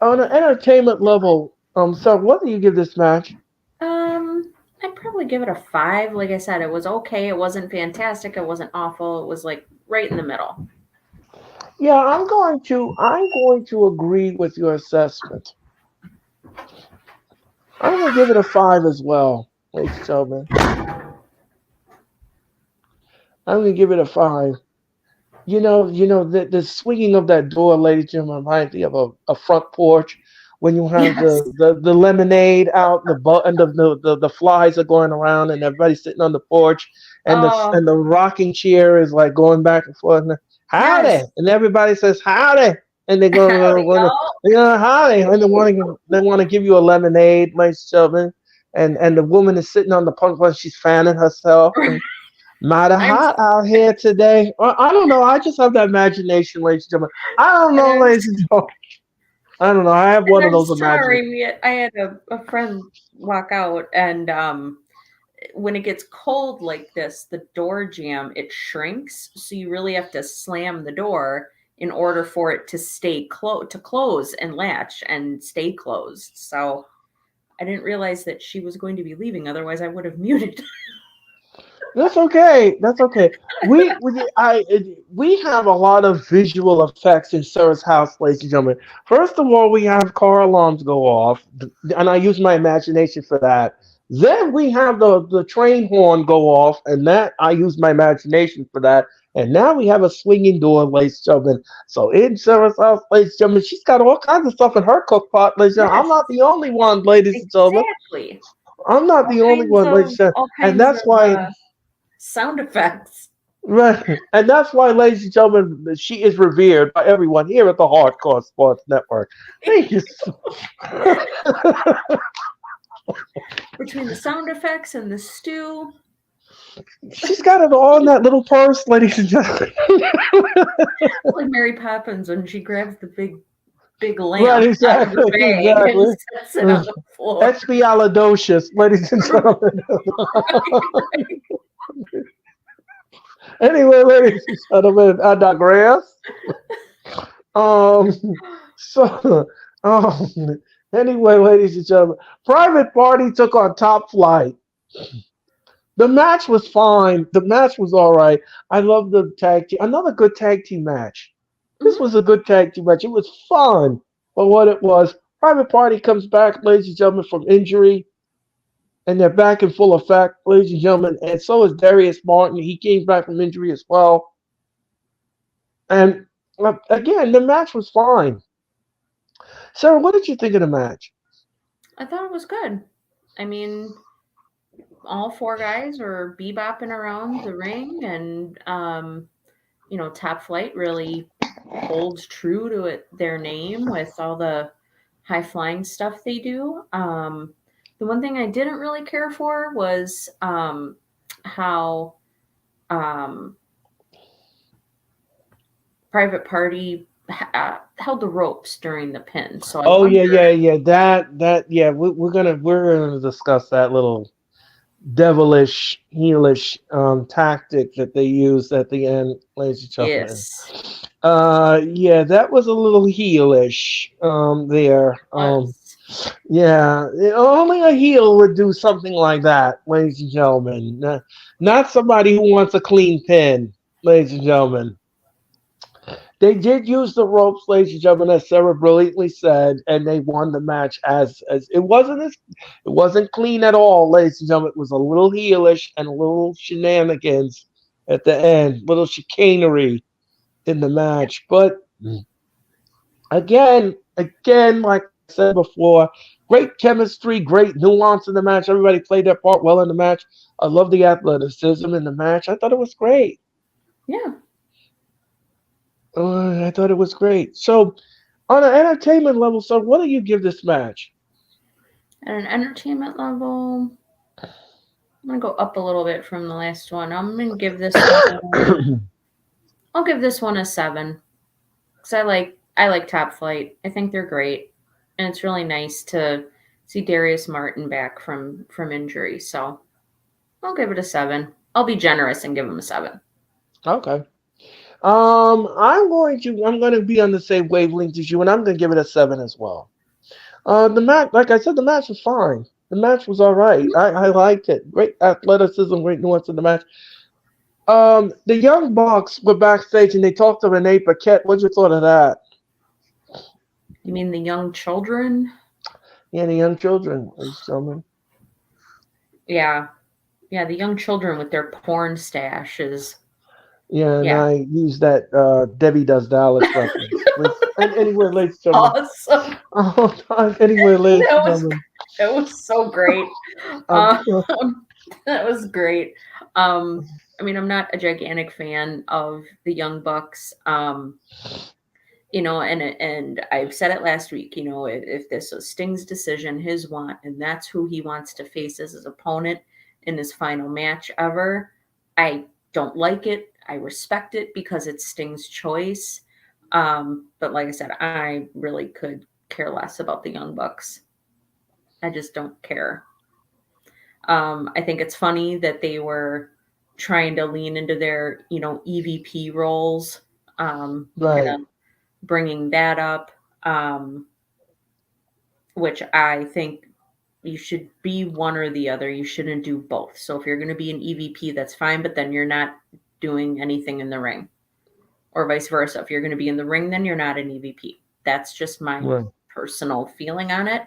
an entertainment level, so what do you give this match? I'd probably give it a 5. Like I said, it was okay. It wasn't fantastic. It wasn't awful. It was like right in the middle. Yeah, I'm going to agree with your assessment. I'm going to give it a 5 as well, ladies and gentlemen. I'm going to give it a 5. You know, the swinging of that door, ladies and gentlemen, reminds me of a front porch when you have the lemonade out, and the flies are going around, and everybody's sitting on the porch, and the rocking chair is like going back and forth. And, howdy, and everybody says howdy, and they're going howdy, and they want to give you a lemonade, ladies and gentlemen, and the woman is sitting on the porch, she's fanning herself. And, mighty hot out here today. I don't know. I just have that imagination, ladies and gentlemen. I don't know, ladies and gentlemen. I don't know. I have one of those imaginations. I had a friend walk out, and when it gets cold like this, the door jamb, it shrinks. So you really have to slam the door in order for it to stay to close and latch and stay closed. So I didn't realize that she was going to be leaving. Otherwise, I would have muted. That's okay. We have a lot of visual effects in Sarah's house, ladies and gentlemen. First of all, we have car alarms go off, and I use my imagination for that. Then we have the train horn go off, and that I use my imagination for that. And now we have a swinging door, ladies and gentlemen. So in Sarah's house, ladies and gentlemen, she's got all kinds of stuff in her cook pot, ladies and gentlemen. I'm not the only one, ladies and gentlemen. Exactly. I'm not the only one, ladies and gentlemen. And that's why... sound effects. Right. And that's why, ladies and gentlemen, she is revered by everyone here at the Hardcore Sports Network. Thank you so Between the sound effects and the stew. She's got it all in that little purse, ladies and gentlemen. Like Mary Poppins when she grabs the big lamp. Right, exactly. Out of the bag and sets it on the floor. Expialidocious, ladies and gentlemen. Anyway, ladies and gentlemen, I digress. Anyway, ladies and gentlemen, Private Party took on Top Flight. The match was fine. The match was all right. I love the tag team. Another good tag team match. This was a good tag team match. It was fun for what it was. Private Party comes back, ladies and gentlemen, from injury. And they're back in full effect, ladies and gentlemen. And so is Darius Martin. He came back from injury as well. And again, the match was fine. Sarah, what did you think of the match? I thought it was good. I mean, all four guys were bebopping around the ring, and Top Flight really holds true to their name with all the high flying stuff they do. The one thing I didn't really care for was how um, Private Party held the ropes during the pin. So I Oh wonder. yeah. We're gonna discuss that little devilish, heelish tactic that they used at the end, ladies and gentlemen. Yes, Yeah, that was a little heelish there. was. Yeah, only a heel would do something like that, ladies and gentlemen. Not somebody who wants a clean pin, ladies and gentlemen. They did use the ropes, ladies and gentlemen, as Sarah brilliantly said, and they won the match as it wasn't clean at all, ladies and gentlemen. It was a little heelish and a little shenanigans at the end, little chicanery in the match. But again, like I said before, great chemistry, great nuance in the match. Everybody played their part well in the match. I love the athleticism in the match. I thought it was great. Yeah. I thought it was great. So, on an entertainment level, so what do you give this match? At an entertainment level, I'm gonna go up a little bit from the last one. I'm gonna give this one. I'll give this one a 7 because I like Top Flight. I think they're great, and it's really nice to see Darius Martin back from injury. So I'll give it a 7. I'll be generous and give him a 7. Okay. I'm going to be on the same wavelength as you, and I'm going to give it a 7 as well. The match, like I said, the match was fine. The match was all right. I liked it. Great athleticism, great nuance in the match. The Young Bucks were backstage and they talked to Renee Paquette. What'd you thought of that? You mean the young children? Yeah, the young children, ladies and gentlemen. Yeah. Yeah, the young children with their porn stashes. Yeah, and Yeah. I used that Debbie Does Dallas reference. And anyway, ladies and gentlemen. Awesome. Anyway, ladies and That was gentlemen. that was so great. Um, That was great. I mean, I'm not a gigantic fan of the Young Bucks. And I've said it last week. If this was Sting's decision, his want, and that's who he wants to face as his opponent in his final match ever, I don't like it. I respect it because it's Sting's choice. But like I said, I really could care less about the Young Bucks. I just don't care. I think it's funny that they were trying to lean into their, EVP roles, kind right. of bringing that up, which I think you should be one or the other. You shouldn't do both. So if you're going to be an EVP, that's fine, but then you're not doing anything in the ring, or vice versa. If you're going to be in the ring, then you're not an EVP. That's just my Right. personal feeling on it.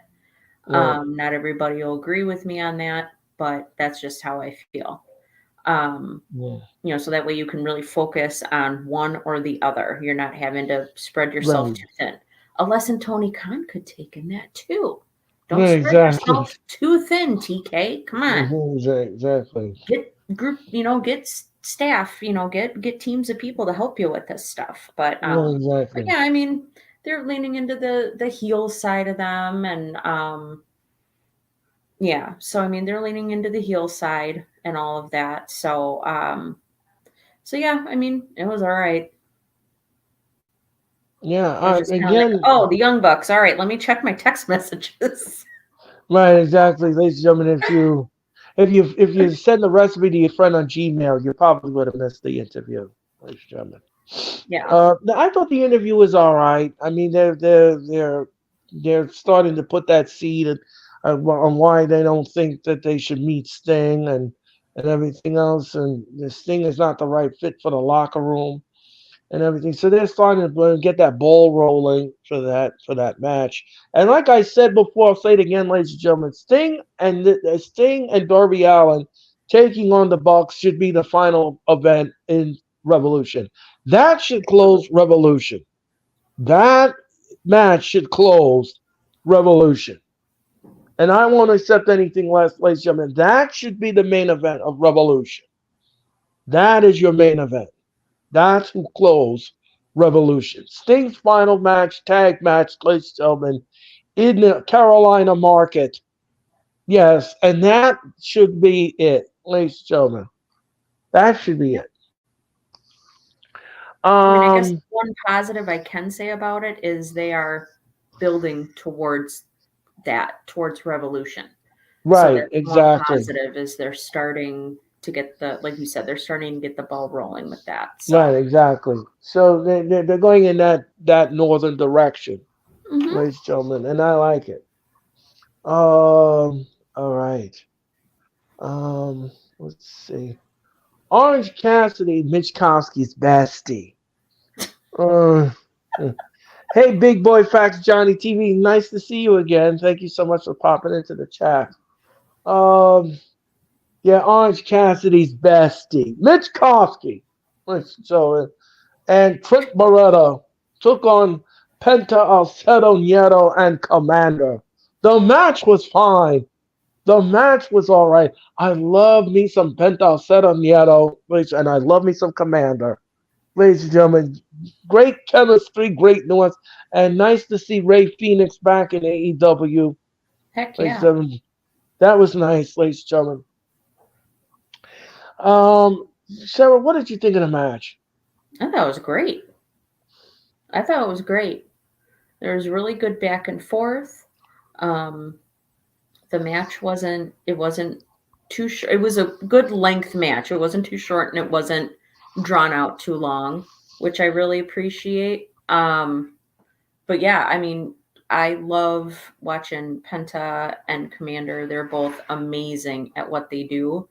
Right. Not everybody will agree with me on that, but that's just how I feel. Yeah. So that way you can really focus on one or the other. You're not having to spread yourself Right. too thin. A lesson Tony Khan could take in that too. Don't Right, spread exactly. yourself too thin, TK. Come on. Exactly. Get group, get staff, get teams of people to help you with this stuff. But Right, exactly. yeah, I mean, they're leaning into the heel side of them, and yeah, so I mean, they're leaning into the heel side and all of that. So yeah, I mean, it was all right. Yeah. It was just kind of like, Again. oh, the Young Bucks. All right, let me check my text messages. Right. Exactly, ladies and gentlemen. If you send the recipe to your friend on Gmail, you probably would have missed the interview, ladies and gentlemen. Yeah. I thought the interview was all right. I mean, they're starting to put that seed on why they don't think that they should meet Sting and everything else, and the Sting is not the right fit for the locker room and everything. So they're starting to get that ball rolling for that match. And like I said before, I'll say it again, ladies and gentlemen. Sting and Darby Allin taking on the Bucks should be the final event in Revolution. That should close Revolution. That match should close Revolution. And I won't accept anything less, ladies and gentlemen. That should be the main event of Revolution. That is your main event. That's who closed Revolution. Sting's final match, tag match, ladies and gentlemen, in the Carolina market. Yes, and that should be it, ladies and gentlemen. That should be it. I mean, I guess one positive I can say about it is they are building towards towards Revolution. So Right, that's one exactly. positive is they're starting to get like you said, they're starting to get the ball rolling with that. Right, So exactly. So they're going in that northern direction, Mhm. ladies and gentlemen, and I like it. All right. Let's see. Orange Cassidy, Mitch Kosky's bestie. Uh, hey, Big Boy Facts, Johnny TV. Nice to see you again. Thank you so much for popping into the chat. Yeah, Orange Cassidy's bestie, Mitch Kosky. So, and Trent Beretta took on Penta Alcedo Nieto and Commander. The match was fine. The match was all right. I love me some Penta Alcedo Nieto, and I love me some Commander. Ladies and gentlemen, great chemistry, great nuance, and nice to see Ray Phoenix back in AEW. Heck Ladies and yeah. gentlemen, that was nice, ladies and gentlemen. Sarah, what did you think of the match? I thought it was great. I thought it was great. There was really good back and forth. The match wasn't too short. It was a good length match. It wasn't too short and it wasn't drawn out too long, which I really appreciate. But yeah, I mean, I love watching Penta and Commander. They're both amazing at what they do.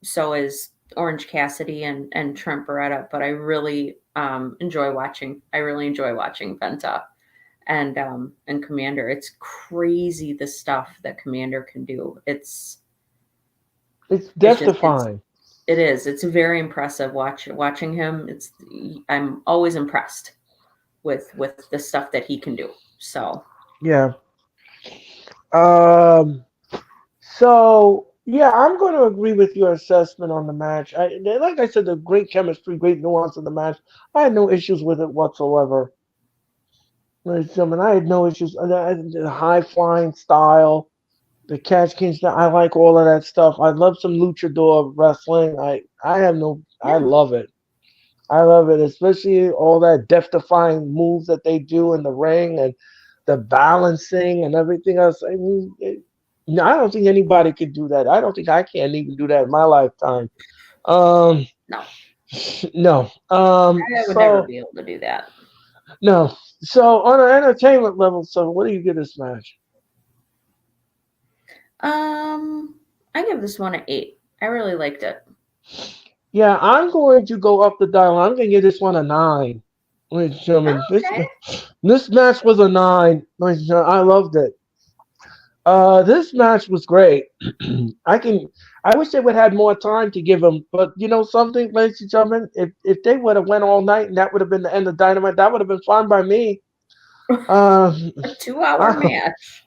So is Orange Cassidy and Trent Beretta, but I really enjoy watching. I really enjoy watching Penta and Commander. It's crazy the stuff that Commander can do. It's It's just death-defying. it is. It's very impressive watching him. I'm always impressed with the stuff that he can do. So Yeah. So yeah, I'm going to agree with your assessment on the match. Like I said, the great chemistry, great nuance of the match. I had no issues with it whatsoever. Ladies and gentlemen, I had no issues. The high flying style, the catch king style. I like all of that stuff. I love some luchador wrestling. I yeah, love it. I love it, especially all that death-defying moves that they do in the ring and the balancing and everything else. I mean, no, I don't think anybody could do that. I don't think I can even do that in my lifetime. Um, no, no. I would never be able to do that. No. So on an entertainment level, so what do you give this match? I give this one an 8. I really liked it. Yeah, I'm going to go up the dial. I'm going to give this one a 9. Ladies and gentlemen, Okay. this match was a 9. Ladies and gentlemen, I loved it. This match was great. I wish they would have had more time to give them, but you know something, ladies and gentlemen, if they would have went all night and that would have been the end of Dynamite, that would have been fine by me. A 2-hour match.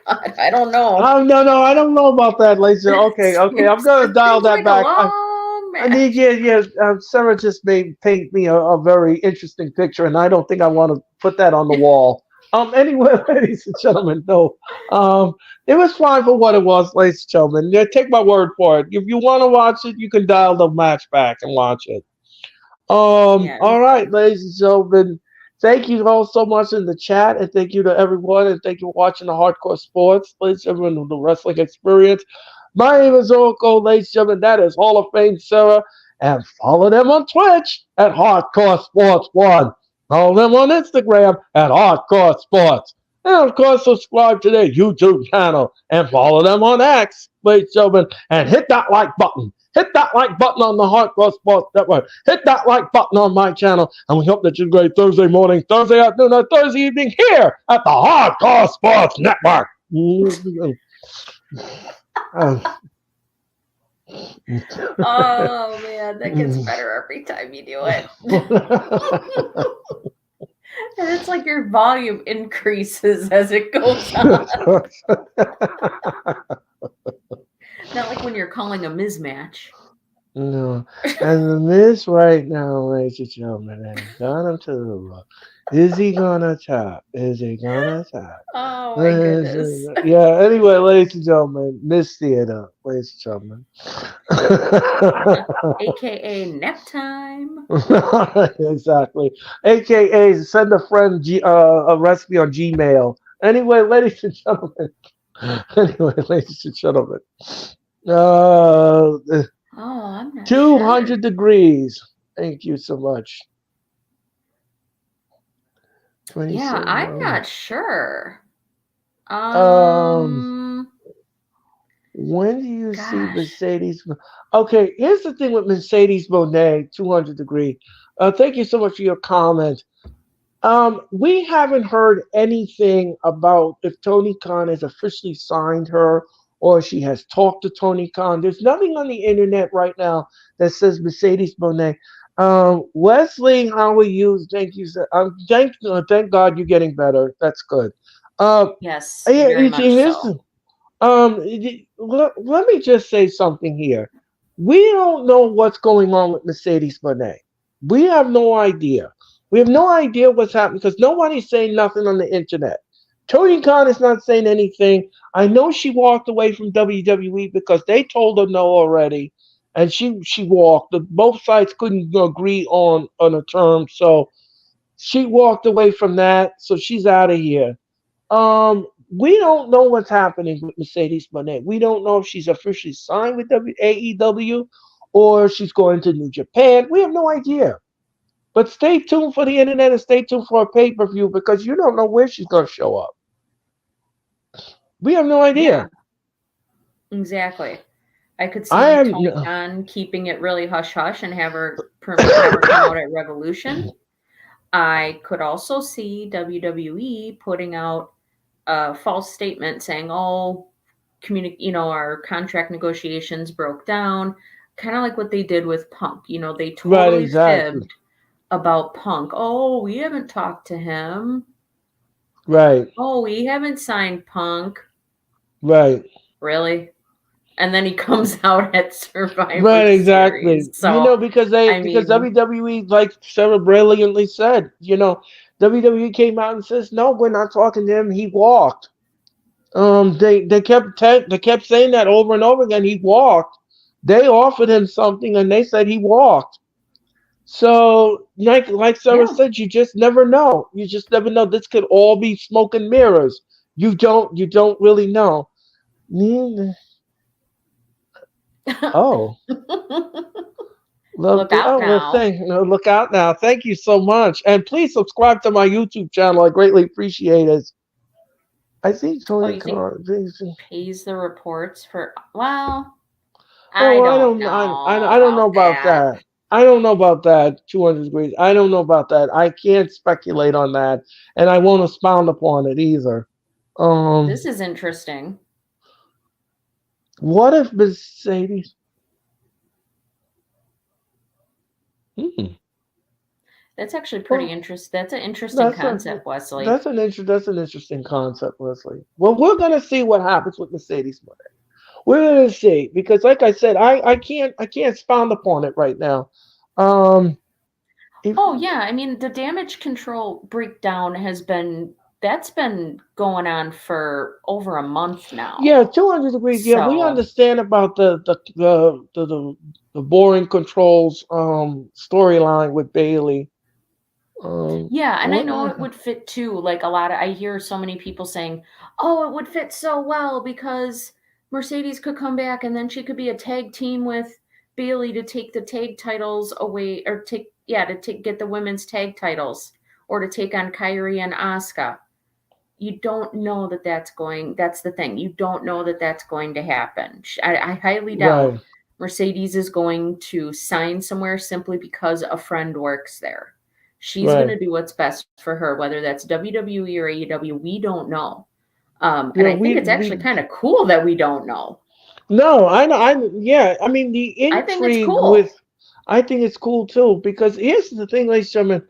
God, I don't know. No, I don't know about that, ladies and gentlemen. Okay, I'm gonna dial that back. I need Sarah just made paint me a very interesting picture, and I don't think I want to put that on the wall. Anyway, ladies and gentlemen, no. It was fine for what it was, ladies and gentlemen. Yeah, take my word for it. If you want to watch it, you can dial the match back and watch it. All right, ladies and gentlemen. Thank you all so much in the chat, and thank you to everyone, and thank you for watching the Hardcore Sports, ladies and gentlemen, the wrestling experience. My name is Earl Cole, ladies and gentlemen. That is Hall of Fame Sarah, and follow them on Twitch at Hardcore Sports 1. Follow them on Instagram at Hardcore Sports. And of course, subscribe to their YouTube channel and follow them on X, ladies and gentlemen, and hit that like button. Hit that like button on the Hardcore Sports Network. Hit that like button on my channel. And we hope that you have a great Thursday morning, Thursday afternoon, or Thursday evening here at the Hardcore Sports Network. Oh man, that gets better every time you do it. And it's like your volume increases as it goes on. Not like when you're calling a mismatch. No. And the Miz right now, ladies and gentlemen, has got him to the rock. Is he gonna tap? Is he gonna tap? Oh my goodness. Yeah, anyway, ladies and gentlemen, Miss Theater, ladies and gentlemen. AKA nap time. Exactly. AKA send a friend a recipe on Gmail. Anyway, ladies and gentlemen. Anyway, ladies and gentlemen. Uh, Oh, I'm not 200 sure. degrees. Thank you so much. Yeah, 27. I'm not sure. Um, when do you see Gosh. Mercedes? Okay, here's the thing with Mercedes Monet, 200 degree. Thank you so much for your comment. We haven't heard anything about if Tony Khan has officially signed her or she has talked to Tony Khan. There's nothing on the internet right now that says Mercedes Monet. Wesley, how are you? Thank you. Thank God you're getting better. That's good. Yes, Yeah, very much here's so. the, let me just say something here. We don't know what's going on with Mercedes Monet. We have no idea. We have no idea what's happening because nobody's saying nothing on the internet. Tony Khan is not saying anything. I know she walked away from WWE because they told her no already, and she walked. Both sides couldn't agree on a term, so she walked away from that. So she's out of here. We don't know what's happening with Mercedes Monet. We don't know if she's officially signed with AEW or she's going to New Japan. We have no idea. But stay tuned for the internet and stay tuned for a pay-per-view because you don't know where she's going to show up. We have no Yeah, idea. exactly. I could I see am Tony Khan keeping it really hush hush and have her come out at Revolution. I could also see WWE putting out a false statement saying, "Oh, our contract negotiations broke down," kind of like what they did with Punk. They right, totally exactly. fibbed about Punk. "Oh, we haven't talked to him. Right, Oh, we haven't signed Punk." right. Really? And then he comes out at Survivor Right, exactly. Series. So, I Because mean, WWE, like Sarah brilliantly said, WWE came out and says, no, we're not talking to him. He walked. They kept saying that over and over again. He walked. They offered him something, and they said he walked. So, like Sarah yeah. said, you just never know. You just never know. This could all be smoke and mirrors. You don't really know. Oh. Love Look to. out Oh well, now. look out now. Thank you so much, and please subscribe to my YouTube channel. I greatly appreciate it. I think Oh, Tony you think Khan. pays the reports for, well, I Oh, don't know I don't know about about that. that. I don't know about that. 200 degrees. I don't know about that. I can't speculate on that, and I won't expound upon it either. This Um, is interesting. what if Mercedes? Hmm. That's actually pretty Well, interesting. That's an interesting That's a concept, Wesley. that's an interesting concept, Leslie. Well, we're gonna see what happens with Mercedes Monet. We're gonna see because, like I said, I can't expound upon it right now. Um, if Oh, yeah. I mean, the damage control breakdown that's been going on for over a month now. yeah, 200 degrees. Yeah, we So, understand about the boring controls storyline with Bailey. yeah, and I What? know it would fit too. Like I hear so many people saying, "Oh, it would fit so well because Mercedes could come back and then she could be a tag team with Bailey to take the tag titles away or get the women's tag titles or to take on Kyrie and Asuka." You don't know that's the thing. You don't know that that's going to happen. I highly doubt Right, Mercedes is going to sign somewhere simply because a friend works there. She's going right. to do what's best for her, whether that's WWE or AEW. We don't know. And Yeah, I think it's actually kind of cool that we don't know. No, yeah. I mean, the I think it's intrigue cool. with, I think it's cool too because here's the thing, ladies and gentlemen.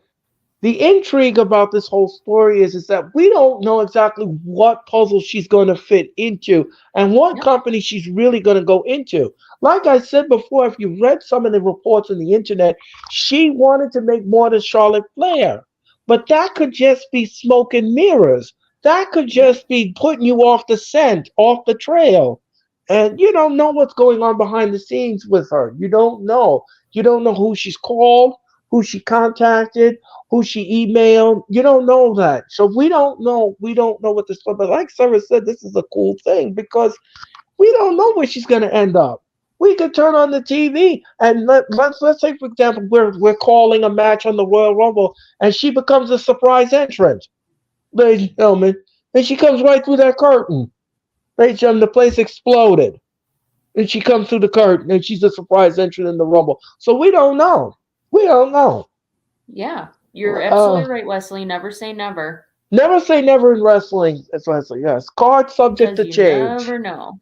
The intrigue about this whole story is that we don't know exactly what puzzle she's going to fit into and what Yep. company she's really going to go into. Like I said before, if you read some of the reports on the internet, she wanted to make more than Charlotte Flair. But that could just be smoke and mirrors. That could Yep. just be putting you off the scent, off the trail. And you don't know what's going on behind the scenes with her. You don't know. You don't know who she's called, who she contacted, who she emailed. You don't know that. So we don't know. We don't know what this. But like Sarah said, this is a cool thing because we don't know where she's going to end up. We could turn on the TV and let's say, for example, we're calling a match on the Royal Rumble and she becomes a surprise entrant, ladies and gentlemen, and she comes right through that curtain. Ladies and gentlemen, the place exploded. And she comes through the curtain and she's a surprise entrant in the Rumble. So we don't know. We don't know. Yeah. You're Uh, absolutely right, Wesley. Never say never Never say never in wrestling. It's wrestling, yes. Card subject because to you change. never know.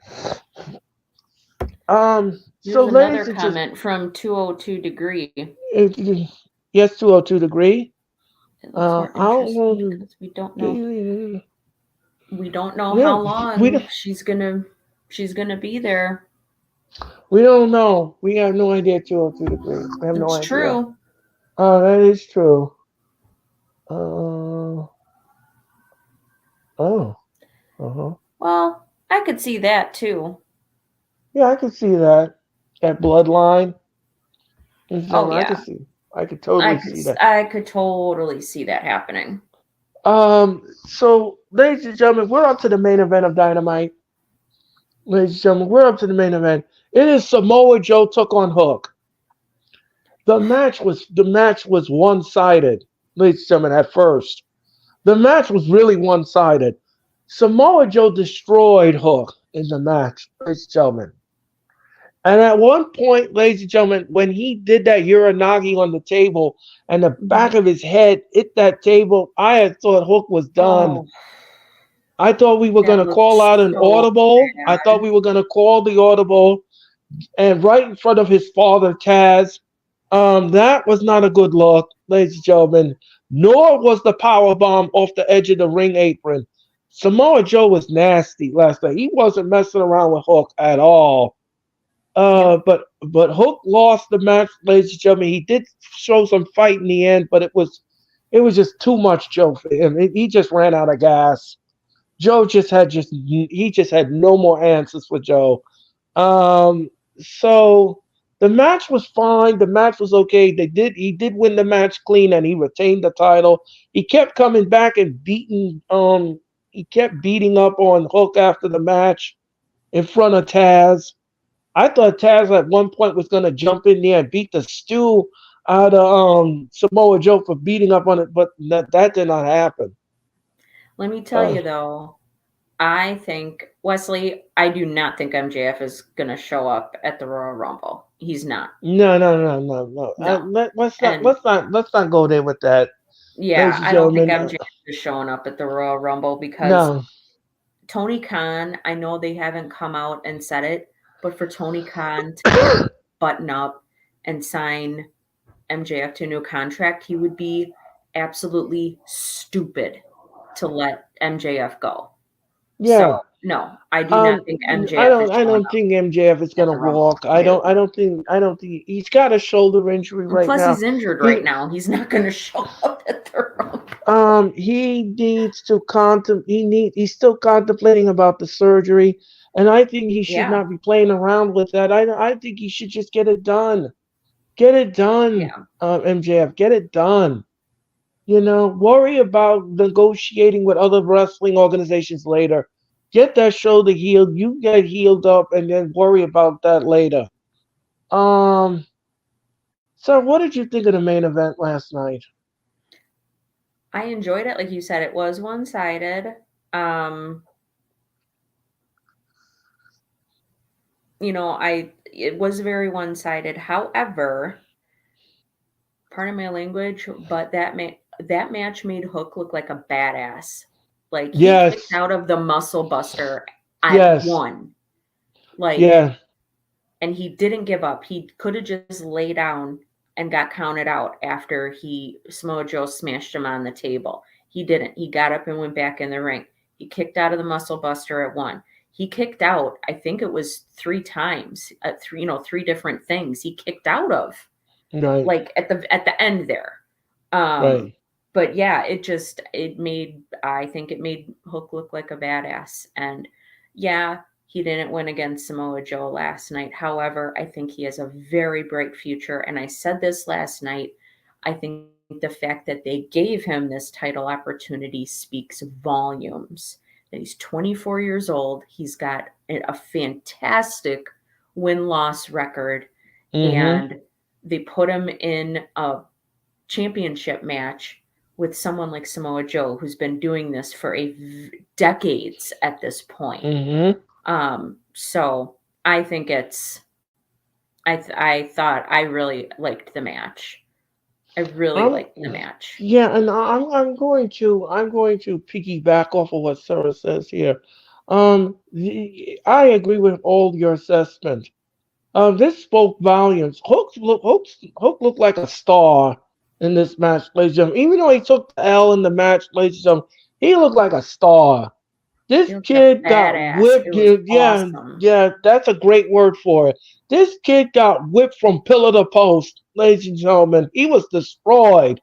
So Here's another ladies and just comment from 202 Degree. yes, 202 degree. It looks more I don't interesting know. because We we don't know how don't, we long don't, she's gonna be there. we don't know. We have no idea. 202 degree. We have no It's idea. true. That is true. Uh, oh, uh-huh. Well, I could see that too. Yeah, I can see that. That bloodline. Oh I can yeah. see. I could totally see that. I could totally see that happening. So, ladies and gentlemen, we're up to the main event of Dynamite. Ladies and gentlemen, we're up to the main event. It is Samoa Joe took on Hook. The match was one sided, ladies and gentlemen. At first, the match was really one sided. Samoa Joe destroyed Hook in the match, ladies and gentlemen. And at one point, ladies and gentlemen, when he did that Uranagi on the table and the back Mhm. of his head hit that table, I had thought Hook was done. Oh, I thought we were going that to looked call out an so audible. I thought bad. we were going to call the audible, and right in front of his father, Taz. That was not a good look, ladies and gentlemen. Nor was the power bomb off the edge of the ring apron. Samoa Joe was nasty last night. He wasn't messing around with Hook at all. Yep. But Hook lost the match, ladies and gentlemen. He did show some fight in the end, but it was just too much Joe for him. He just ran out of gas. Joe just had no more answers for Joe. So the match was fine. The match was okay. He did win the match clean and he retained the title. He kept coming back and he kept beating up on Hook after the match in front of Taz. I thought Taz at one point was gonna jump in there and beat the stew out of Samoa Joe for beating up on it, but that did not happen. Let me tell Uh, you though, I think Wesley, I do not think MJF is gonna show up at the Royal Rumble. He's not. No, no, no, no, no. No. And Let's not go there with that, yeah, ladies and I don't think gentlemen. MJF is showing up at the Royal Rumble because No, Tony Khan, I know they haven't come out and said it, but for Tony Khan to button up and sign MJF to a new contract, he would be absolutely stupid to let MJF go. yeah. So no, I do not Um, think I MJF is don't. I showing don't up think MJF is at gonna the Rumble. walk. I don't. I No. don't think. I don't think he's got a shoulder injury And right plus, now. he's injured He right now. He's not going to show up at the Rumble. he needs to he's still contemplating about the surgery, and I think he should Yeah, not be playing around with that. I think he should just get it done. Get it done, yeah. MJF. Get it done. Worry about negotiating with other wrestling organizations later. Get that shoulder healed. You get healed up, and then worry about that later. Um, so what did you think of the main event last night? I enjoyed it. Like you said, it was one-sided. Um, it was very one-sided. However, pardon my language, but that match made Hook look like a badass. Like he kicked Yes, out of the Muscle Buster at yes, one. Yeah. And he didn't give up. He could have just lay down and got counted out after Samoa Joe smashed him on the table. He didn't. He got up and went back in the ring. He kicked out of the Muscle Buster at 1. He kicked out, I think it was 3 times, three different things he kicked out of. Right. Like at the end there. Right. But yeah, I think it made Hook look like a badass. And yeah, he didn't win against Samoa Joe last night. However, I think he has a very bright future. And I said this last night. I think the fact that they gave him this title opportunity speaks volumes. That he's 24 years old. He's got a fantastic win-loss record. Mm-hmm. And they put him in a championship match with someone like Samoa Joe, who's been doing this for decades at this point. Mm-hmm. So I think I thought I really liked the match. I really liked the match. Yeah, and I'm going to piggyback off of what Sarah says here. I agree with all your assessment. This spoke volumes. Hook looked like a star in this match, ladies and gentlemen. Even though he took the L in the match, ladies and gentlemen, he looked like a star. This kid got whipped. Yeah, awesome. Yeah, that's a great word for it. This kid got whipped from pillar to post, ladies and gentlemen. He was destroyed.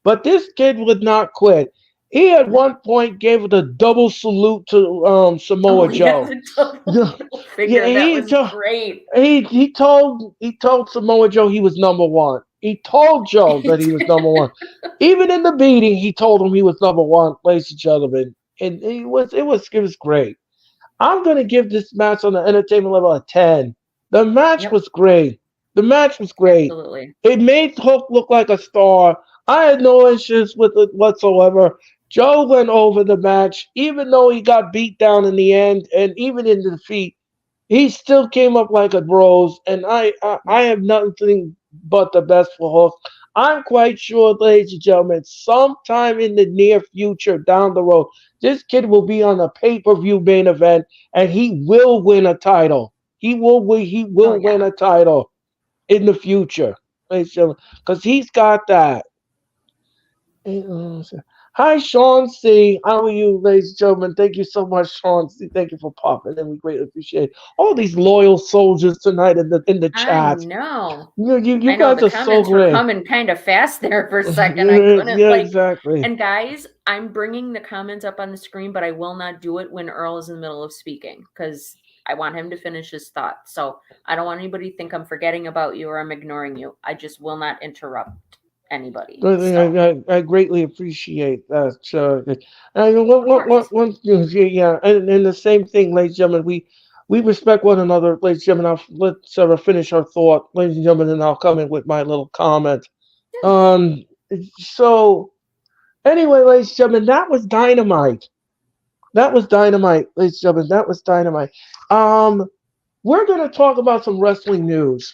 But this kid would not quit. He at one point gave it a double salute to Samoa Joe. The figure, that was great. He told Samoa Joe he was number 1. He told Joe that he was number 1. Even in the beating, he told him he was number 1, ladies and gentlemen. And it was great. I'm gonna give this match on the entertainment level a 10. The match was great. The match was great. Absolutely. It made Hook look like a star. I had no issues with it whatsoever. Joe went over the match, even though he got beat down in the end, and even in the defeat, he still came up like a rose. And I have nothing but the best for Hook. I'm quite sure, ladies and gentlemen, sometime in the near future, down the road, this kid will be on a pay-per-view main event, and he will win a title. He will win a title in the future, ladies and gentlemen, because he's got that. Hi, Sean C. How are you, ladies and gentlemen? Thank you so much, Sean C. Thank you for popping in. We greatly appreciate all these loyal soldiers tonight in the chat. I know. You I know guys the are so comments were great. coming kind of fast there for a second. I couldn't exactly. And guys, I'm bringing the comments up on the screen, but I will not do it when Earl is in the middle of speaking because I want him to finish his thought. So I don't want anybody to think I'm forgetting about you or I'm ignoring you. I just will not interrupt anybody. I greatly appreciate that. And the same thing, ladies and gentlemen. We respect one another, ladies and gentlemen. I'll let Sarah finish her thought, ladies and gentlemen, and I'll come in with my little comment. So anyway, ladies and gentlemen, that was Dynamite. That was Dynamite, ladies and gentlemen. That was Dynamite. We're gonna talk about some wrestling news,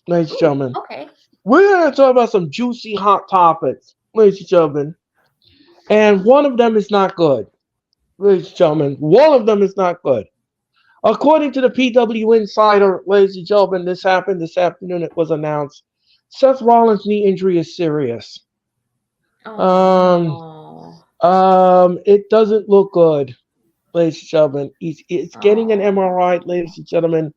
ladies and gentlemen. Okay. We're going to talk about some juicy, hot topics, ladies and gentlemen. And one of them is not good, ladies and gentlemen. One of them is not good. According to the PW Insider, ladies and gentlemen, this happened this afternoon. It was announced. Seth Rollins' knee injury is serious. It doesn't look good, ladies and gentlemen. It's getting an MRI, ladies and gentlemen.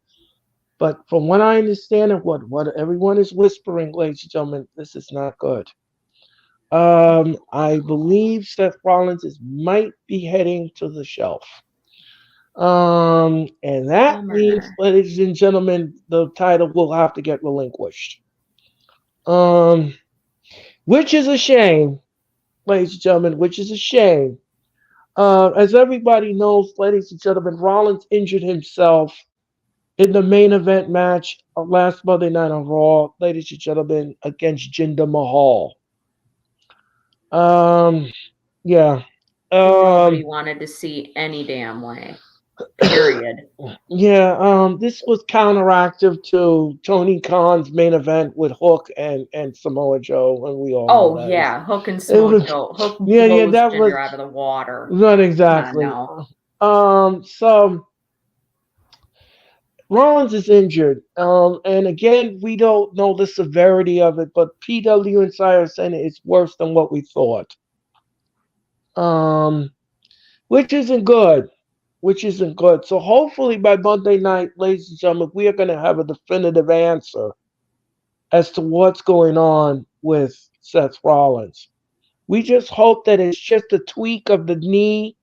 But from what I understand and what everyone is whispering, ladies and gentlemen, this is not good. I believe Seth Rollins might be heading to the shelf. And that means, ladies and gentlemen, the title will have to get relinquished. Which is a shame, ladies and gentlemen, which is a shame. As everybody knows, ladies and gentlemen, Rollins injured himself in the main event match of last Monday Night on Raw, ladies and gentlemen, against Jinder Mahal. Yeah. Nobody wanted to see any damn way. Period. Yeah. This was counteractive to Tony Khan's main event with Hook and Samoa Joe, and we all know that. Yeah, Hook and Samoa Joe. Hook blows Jinder out of the water. Not exactly. So Rollins is injured. And again, we don't know the severity of it, but PW Insider saying it's worse than what we thought. Um, which isn't good. Which isn't good. So hopefully by Monday night, ladies and gentlemen, we are going to have a definitive answer as to what's going on with Seth Rollins. We just hope that it's just a tweak of the knee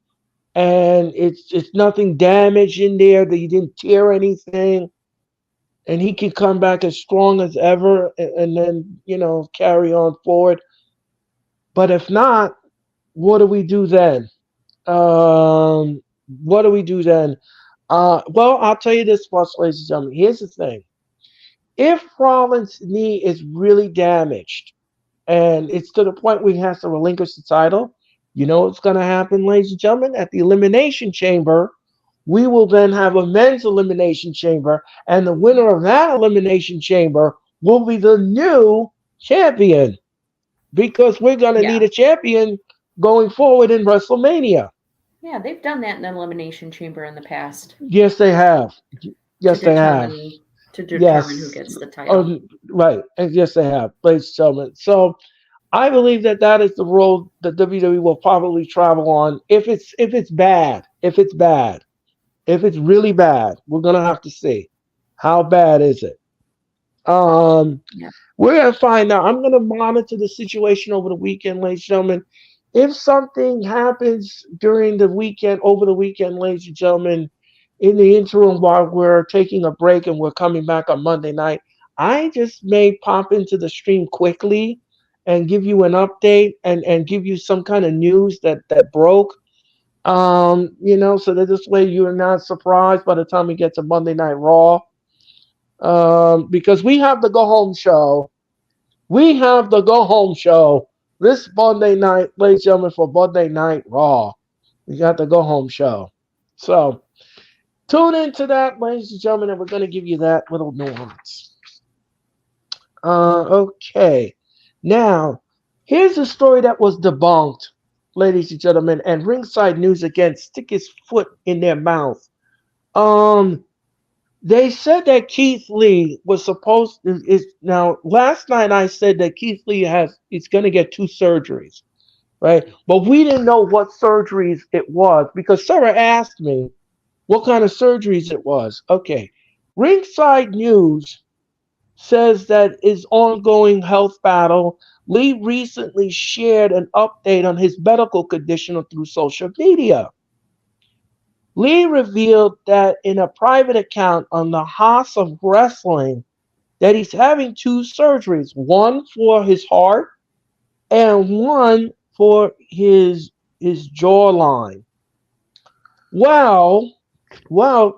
and it's nothing damaged in there, that he didn't tear anything, and he can come back as strong as ever and then, carry on forward. But if not, what do we do then? What do we do then? Well, I'll tell you this much, ladies and gentlemen. Here's the thing. If Rollins' knee is really damaged and it's to the point where he has to relinquish the title, you know what's going to happen, ladies and gentlemen? At the Elimination Chamber, we will then have a men's Elimination Chamber, and the winner of that Elimination Chamber will be the new champion, because we're going to need Yeah. a champion going forward in WrestleMania. Yeah, they've done that in the Elimination Chamber in the past Yes, they have. to Yes, they have. determine who Yes. gets the title. Oh, right. And yes, they have, ladies and gentlemen. So I believe that that is the road that WWE will probably travel on. If it's bad, if it's really bad, we're gonna have to see how bad is it. Um, Yeah. we're gonna find out. I'm gonna monitor the situation over the weekend, ladies and gentlemen. If something happens during the weekend, over the weekend, ladies and gentlemen, in the interim while we're taking a break and we're coming back on Monday night, I just may pop into the stream quickly and give you an update and give you some kind of news that broke. So that this way you're not surprised by the time we get to Monday Night Raw. Because we have the go home show. We have the go home show this Monday night, ladies and gentlemen, for Monday Night Raw. We got the go home show. So tune into that, ladies and gentlemen, and we're going to give you that little nuance. Okay. Now, here's a story that was debunked, ladies and gentlemen, and Ringside News again stick his foot in their mouth. Um, they said that Keith Lee was supposed to, is now last night I said that Keith Lee he's going to get 2 surgeries, right? But we didn't know what surgeries it was because Sarah asked me what kind of surgeries it was. Okay. Ringside News says that his ongoing health battle. Lee recently shared an update on his medical condition through social media. Lee revealed that in a private account on the House of Wrestling that he's having 2 surgeries, one for his heart and one for his jawline. Well,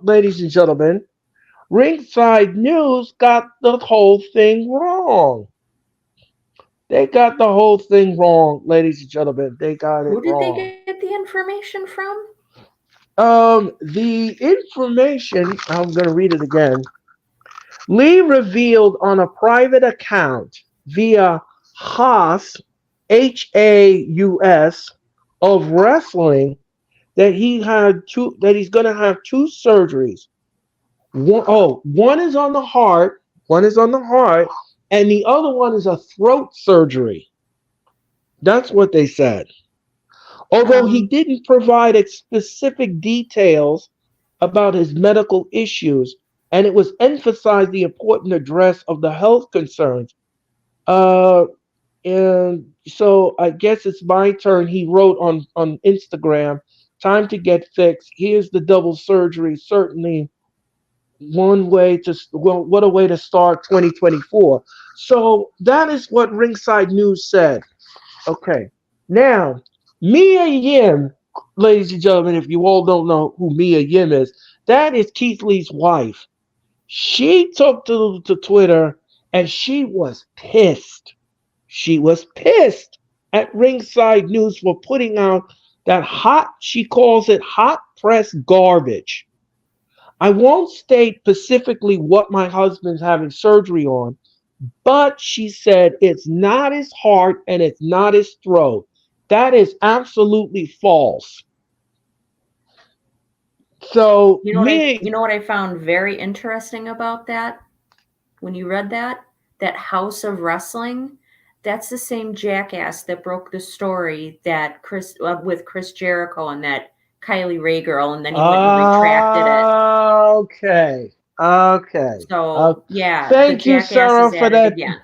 ladies and gentlemen, Ringside News got the whole thing wrong. They got the whole thing wrong, ladies and gentlemen. They got it Who did they wrong. get the information from? The information, I'm going to read it again. Lee revealed on a private account via Haas, Haus, of wrestling that he's going to have 2 surgeries. One is on the heart, and the other one is a throat surgery. That's what they said. Although he Um, didn't provide specific details about his medical issues, and it was emphasized the important address of the health concerns. Uh, and so I guess it's my turn. He wrote on Instagram, "Time to get fixed. Here's the double surgery. Certainly one way to well, what a way to start 2024." So that is what Ringside News said. Okay. Now, Mia Yim, ladies and gentlemen, if you all don't know who Mia Yim is, that is Keith Lee's wife. She took to Twitter and she was pissed. She was pissed at Ringside News for putting out that she calls it hot press garbage. I won't state specifically what my husband's having surgery on, but she said it's not his heart and it's not his throat. That is absolutely false. So You know what I found very interesting about that when you read that? That House of Wrestling, that's the same jackass that broke the story that with Chris Jericho and that Kylie Ray girl, and then he went and retracted it. okay, okay. So yeah, the Thank you, jackass Sarah, is for at it that. again.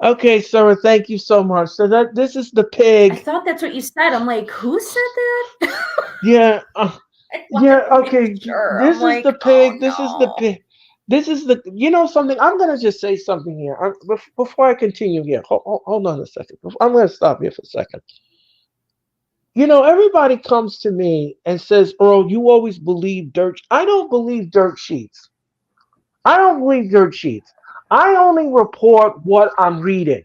Okay, Sarah, thank you so much. So this is the I pig. thought that's what you said. I'm like, who said that? Yeah, I yeah. wanted to make Okay, sure. I'm this is the like, oh pig. This is the no. pig. This is the. You know something? I'm gonna just say something here. Before I continue here, hold on a second. I'm gonna stop here for a second. You know, everybody comes to me and says, "Earl, you always believe dirt." I don't believe dirt sheets. I don't believe dirt sheets. I only report what I'm reading.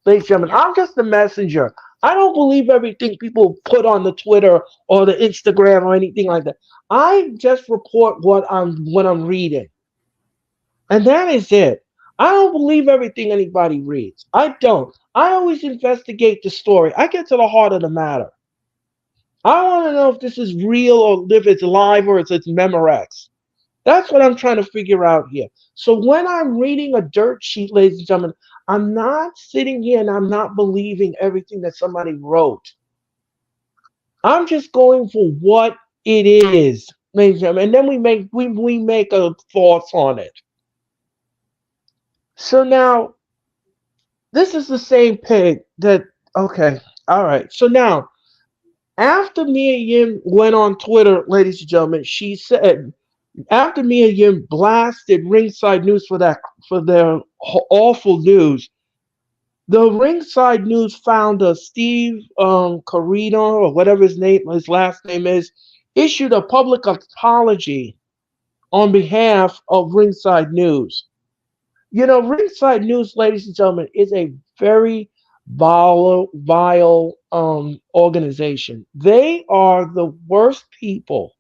Ladies and gentlemen, Yep. I'm just the messenger. I don't believe everything people put on the Twitter or the Instagram or anything like that. I just report what I'm reading. And that is it. I don't believe everything anybody reads. I don't. I always investigate the story. I get to the heart of the matter. I want to know if this is real or if it's live or if it's Memorex. That's what I'm trying to figure out here. So when I'm reading a dirt sheet, ladies and gentlemen, I'm not sitting here and I'm not believing everything that somebody wrote. I'm just going for what it is, ladies and gentlemen, and then we make a thoughts on it. So now this is the same pig that okay, all right. So now after Mia Yim went on Twitter, ladies and gentlemen, she said after Mia Yim blasted Ringside News for their awful news, the Ringside News founder Steve Carino or whatever his last name is, issued a public apology on behalf of Ringside News. You know, Ringside News, ladies and gentlemen, is a very vile organization. They are the worst people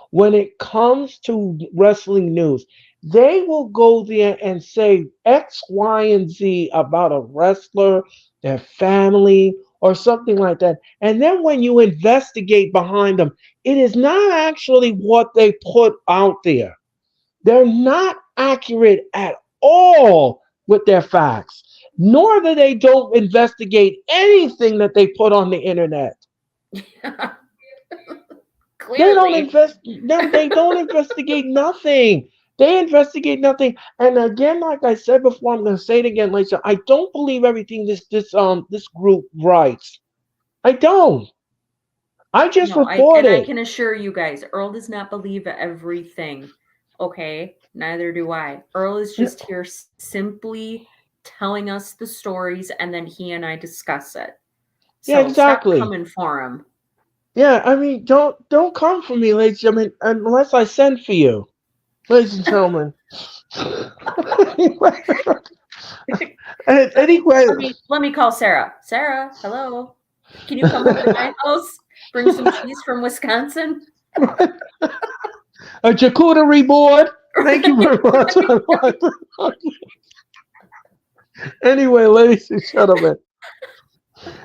when it comes to wrestling news. They will go there and say X, Y, and Z about a wrestler, their family, or something like that. And then when you investigate behind them, it is not actually what they put out there. They're not accurate at all with their facts, nor do they don't investigate anything that they put on the internet. They don't Clearly. invest. No, they don't investigate nothing. They investigate nothing. And again, like I said before, I'm going to say it again later. I don't believe everything this group writes. I don't. I just No, report I it. can assure you guys, Earl does not believe everything. Okay? Neither do I. Earl is just here simply telling us the stories and then he and I discuss it. Yeah, So stop exactly. coming for him. Yeah, I mean, don't come for me, ladies and gentlemen, unless I send for you, ladies and gentlemen. Anyway, anyway, Let me call Sarah. Sarah, hello. Can you come over to my house? Bring some cheese from Wisconsin? a charcuterie board. Thank you very much. Anyway, ladies and gentlemen.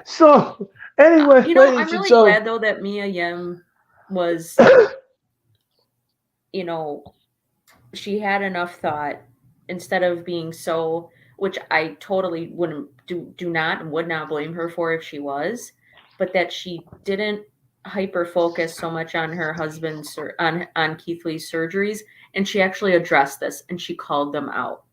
So, anyway, You know, I'm ladies and really gentlemen. glad though that Mia Yim was, you know, she had enough thought instead of being so, which I totally wouldn't do not and would not blame her for if she was, but that she didn't hyper focus so much on her husband's on Keith Lee's surgeries, and she actually addressed this and she called them out.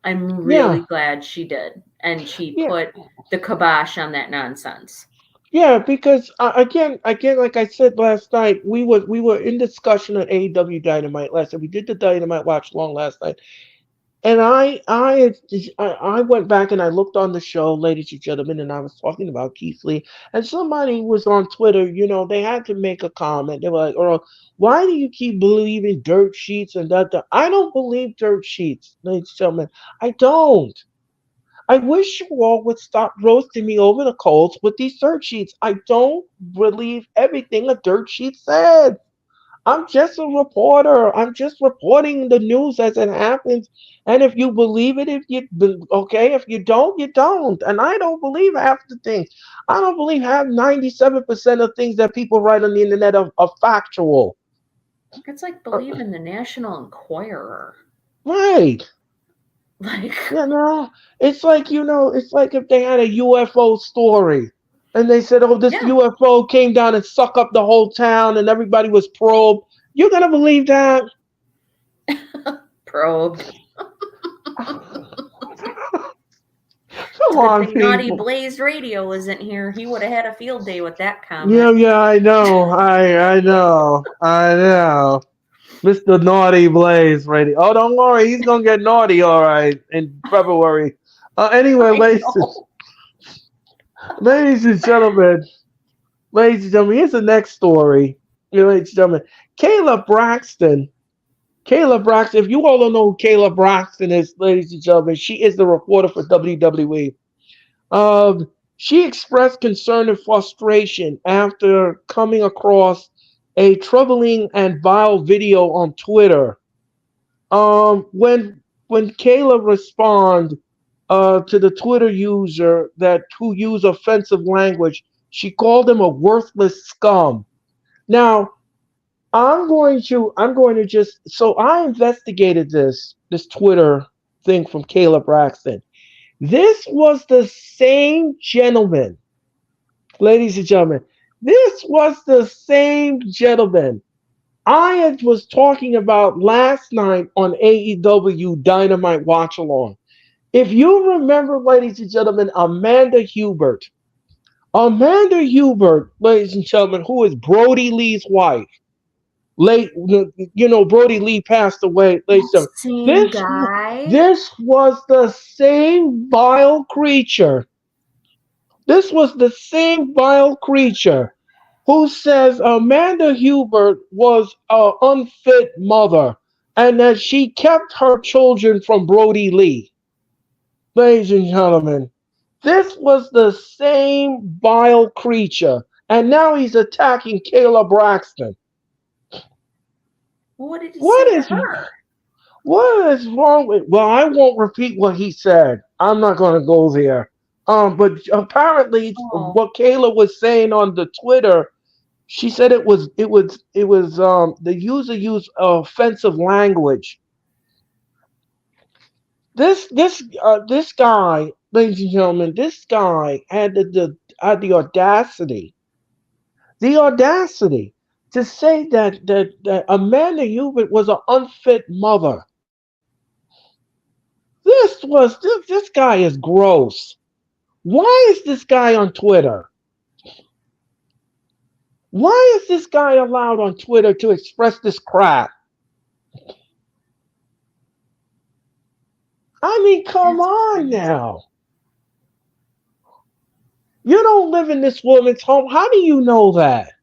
I'm Yeah, really glad she did, and she yeah, put the kibosh on that nonsense. yeah. Because again, like I said last night, we were in discussion on AEW Dynamite last night. We did the Dynamite watch long last night. And I went back and I looked on the show, ladies and gentlemen, and I was talking about Keith Lee. And somebody was on Twitter, they had to make a comment. They were like, Earl, why do you keep believing dirt sheets and that? I don't believe dirt sheets, ladies and gentlemen. I don't. I wish you all would stop roasting me over the coals with these dirt sheets. I don't believe everything a dirt sheet says. I'm just a reporter. I'm just reporting the news as it happens. And if you believe it, okay. If you don't, you don't. And I don't believe half the things. I don't believe half 97% of things that people write on the internet are factual. It's like believing the National Enquirer. Right. Like, It's like, it's like if they had a UFO story and they said, oh, this yeah, UFO came down and sucked up the whole town and everybody was probed. You're going to believe that? probed. Come It's a good on, thing Naughty people. Blaze Radio isn't here. He would have had a field day with that Yeah, comment. yeah, I know. I know. I know. Mr. Naughty Blaze ready. Oh, don't worry. He's going to get naughty, all right, in February. Anyway, I know. ladies and gentlemen, here's the next story. Ladies and gentlemen, Kayla Braxton. Kayla Braxton, if you all don't know who Kayla Braxton is, ladies and gentlemen, she is the reporter for WWE. She expressed concern and frustration after coming across a troubling and vile video on Twitter. When Kayla responded to the Twitter user who used offensive language, she called him a worthless scum. Now, I'm going to just so I investigated this Twitter thing from Kayla Braxton. This was the same gentleman, ladies and gentlemen. This was the same gentleman was talking about last night on AEW Dynamite Watch Along. If you remember, ladies and gentlemen, Amanda Hubert, ladies and gentlemen, who is Brody Lee's wife. Late, Brody Lee passed away. Ladies and Same gentlemen, guy. this was the same vile creature. This was the same vile creature who says Amanda Hubert was an unfit mother and that she kept her children from Brody Lee. Ladies and gentlemen, this was the same vile creature, and now he's attacking Kayla Braxton. What did he What say to is her? what is wrong with? Well, I won't repeat what he said. I'm not going to go there. But apparently, Oh, what Kayla was saying on the Twitter, she said the user used offensive language. This guy, ladies and gentlemen, this guy had the audacity to say that Amanda Hubert was an unfit mother. This guy is gross. Why is this guy on Twitter? Why is this guy allowed on Twitter to express this crap? I mean, come that's on crazy. now. You don't live in this woman's home. How do you know that?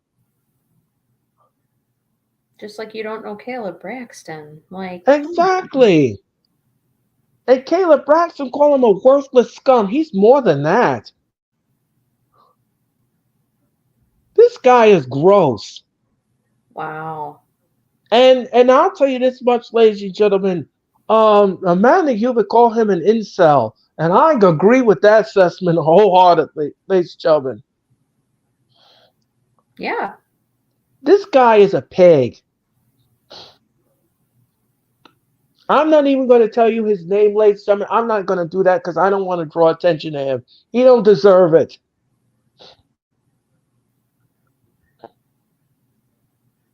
Just like you don't know Caleb Braxton. Like, come on. Exactly. And Caleb Braxton call him a worthless scum. He's more than that. This guy is gross. Wow. And I'll tell you this much, ladies and gentlemen. Amanda Hubert called him an incel, and I agree with that assessment wholeheartedly, ladies and gentlemen. Yeah. This guy is a pig. I'm not even going to tell you his name, ladies and gentlemen. I'm not going to do that because I don't want to draw attention to him. He don't deserve it.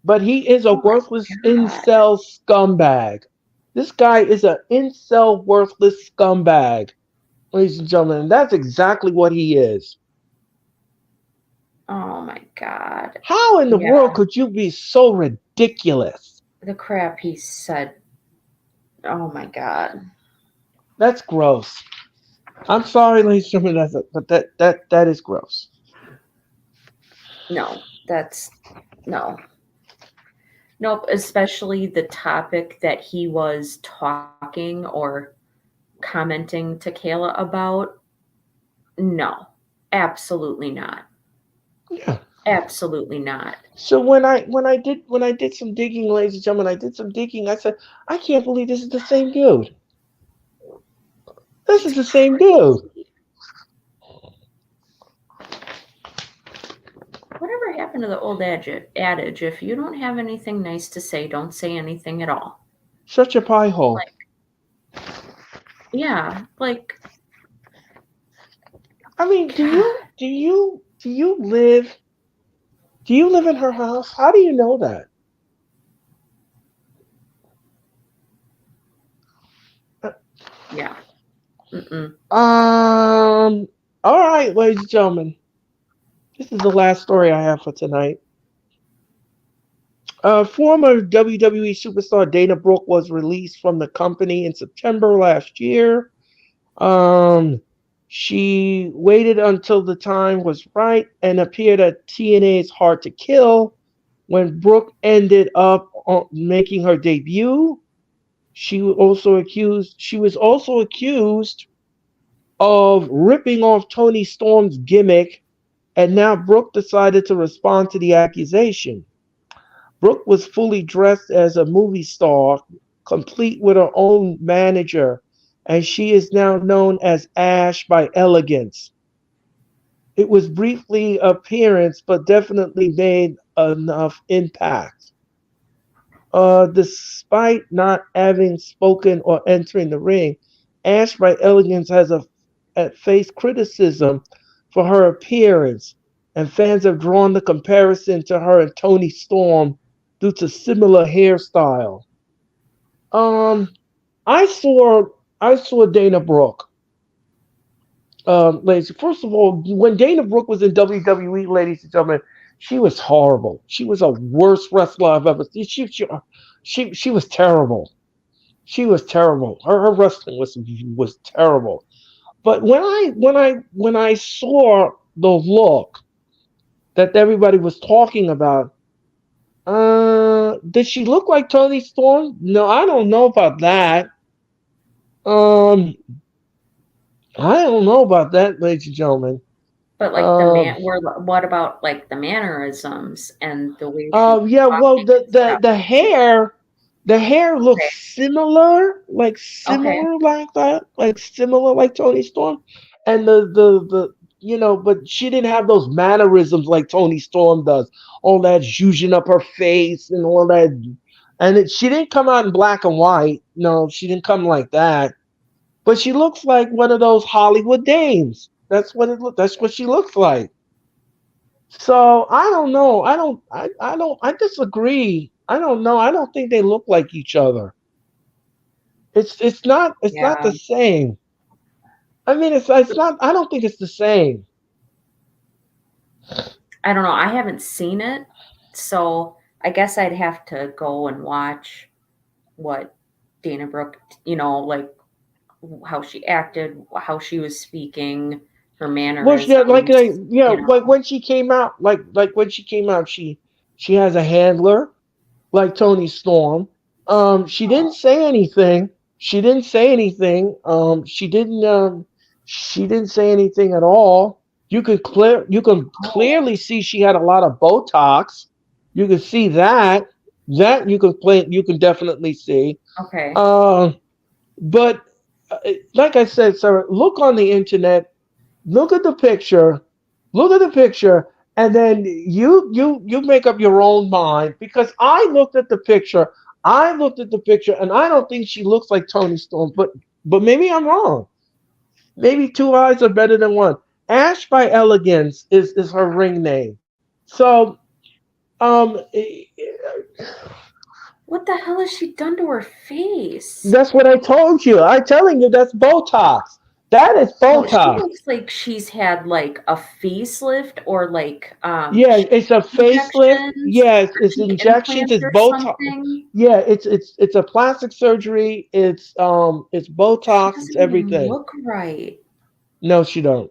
But he is a Oh my worthless God. incel scumbag. This guy is an incel worthless scumbag, ladies and gentlemen. And that's exactly what he is. Oh my God. How in the world Yeah. could you be so ridiculous? The crap he said. Oh my God. That's gross. I'm sorry, ladies and gentlemen, but that is gross. No, that's no. Nope, especially the topic that he was talking or commenting to Kayla about. No, absolutely not. Yeah. Absolutely not. So when I did some digging, ladies and gentlemen, I did some digging. I said, I can't believe this is the same dude. This is It's the same dude. crazy. Whatever happened to the old adage, if you don't have anything nice to say, don't say anything at all. Shut your pie hole. Like, yeah, like, I mean, do you live in her house? How do you know that? yeah. Mm-mm. All right, ladies and gentlemen, this is the last story I have for tonight. Former WWE superstar Dana Brooke was released from the company in September last year. Um, she waited until the time was right and appeared at TNA's Hard to Kill when Brooke ended up making her debut. She was also accused of ripping off Tony Storm's gimmick, and now Brooke decided to respond to the accusation. Brooke was fully dressed as a movie star, complete with her own manager, and she is now known as Ash by Elegance. It was briefly appearance, but definitely made enough impact. Despite not having spoken or entering the ring, Ash by Elegance faced criticism for her appearance, and fans have drawn the comparison to her and Toni Storm due to similar hairstyle. Um, I saw Dana Brooke. Ladies, first of all, when Dana Brooke was in WWE, ladies and gentlemen, she was horrible. She was a worst wrestler I've ever seen. She was terrible. She was terrible. Her wrestling was terrible. But when I saw the look that everybody was talking about, did she look like Toni Storm? No, I don't know about that. Um, I don't know about that, ladies and gentlemen. But like Um, what about like the mannerisms and the way she was yeah, well, talking and stuff? the hair looks Okay. Okay. similar like that, like similar like Tony Storm, and but she didn't have those mannerisms like Tony Storm does, all that zhuzhing up her face and all that, she didn't come out in black and white. No, she didn't come like that, but she looks like one of those Hollywood dames. That's what she looks like. So I don't know. I disagree. I don't know. I don't think they look like each other. It's not the Yeah. same. I mean it's not I don't think it's the same. I don't know. I haven't seen it, so I guess I'd have to go and watch what Dana Brooke, like how she acted, how she was speaking, her Well, mannerisms, yeah, you like know. when she came out, when she came out, she has a handler like Tony Storm. She didn't Oh, say anything. She didn't say anything. She didn't say anything at all. You can oh, clearly see she had a lot of Botox. You can see that. You can definitely see. okay. Uh, but like I said, sir, look on the internet, look at the picture, look at the picture, and then you make up your own mind, because I looked at the picture and I don't think she looks like Tony Storm, but maybe I'm wrong. Maybe two eyes are better than one. Ash by Elegance is her ring name. So um What the hell has she done to her face? that's what I told you. I'm telling you that's Botox. That is No, she Botox. looks like she's had like a facelift or like Yeah, it's a facelift. injections Yes, or it's teeth injections. implants It's or Botox. something. Yeah, it's a plastic surgery. It's She Botox. It's doesn't even everything. look right. No, she don't.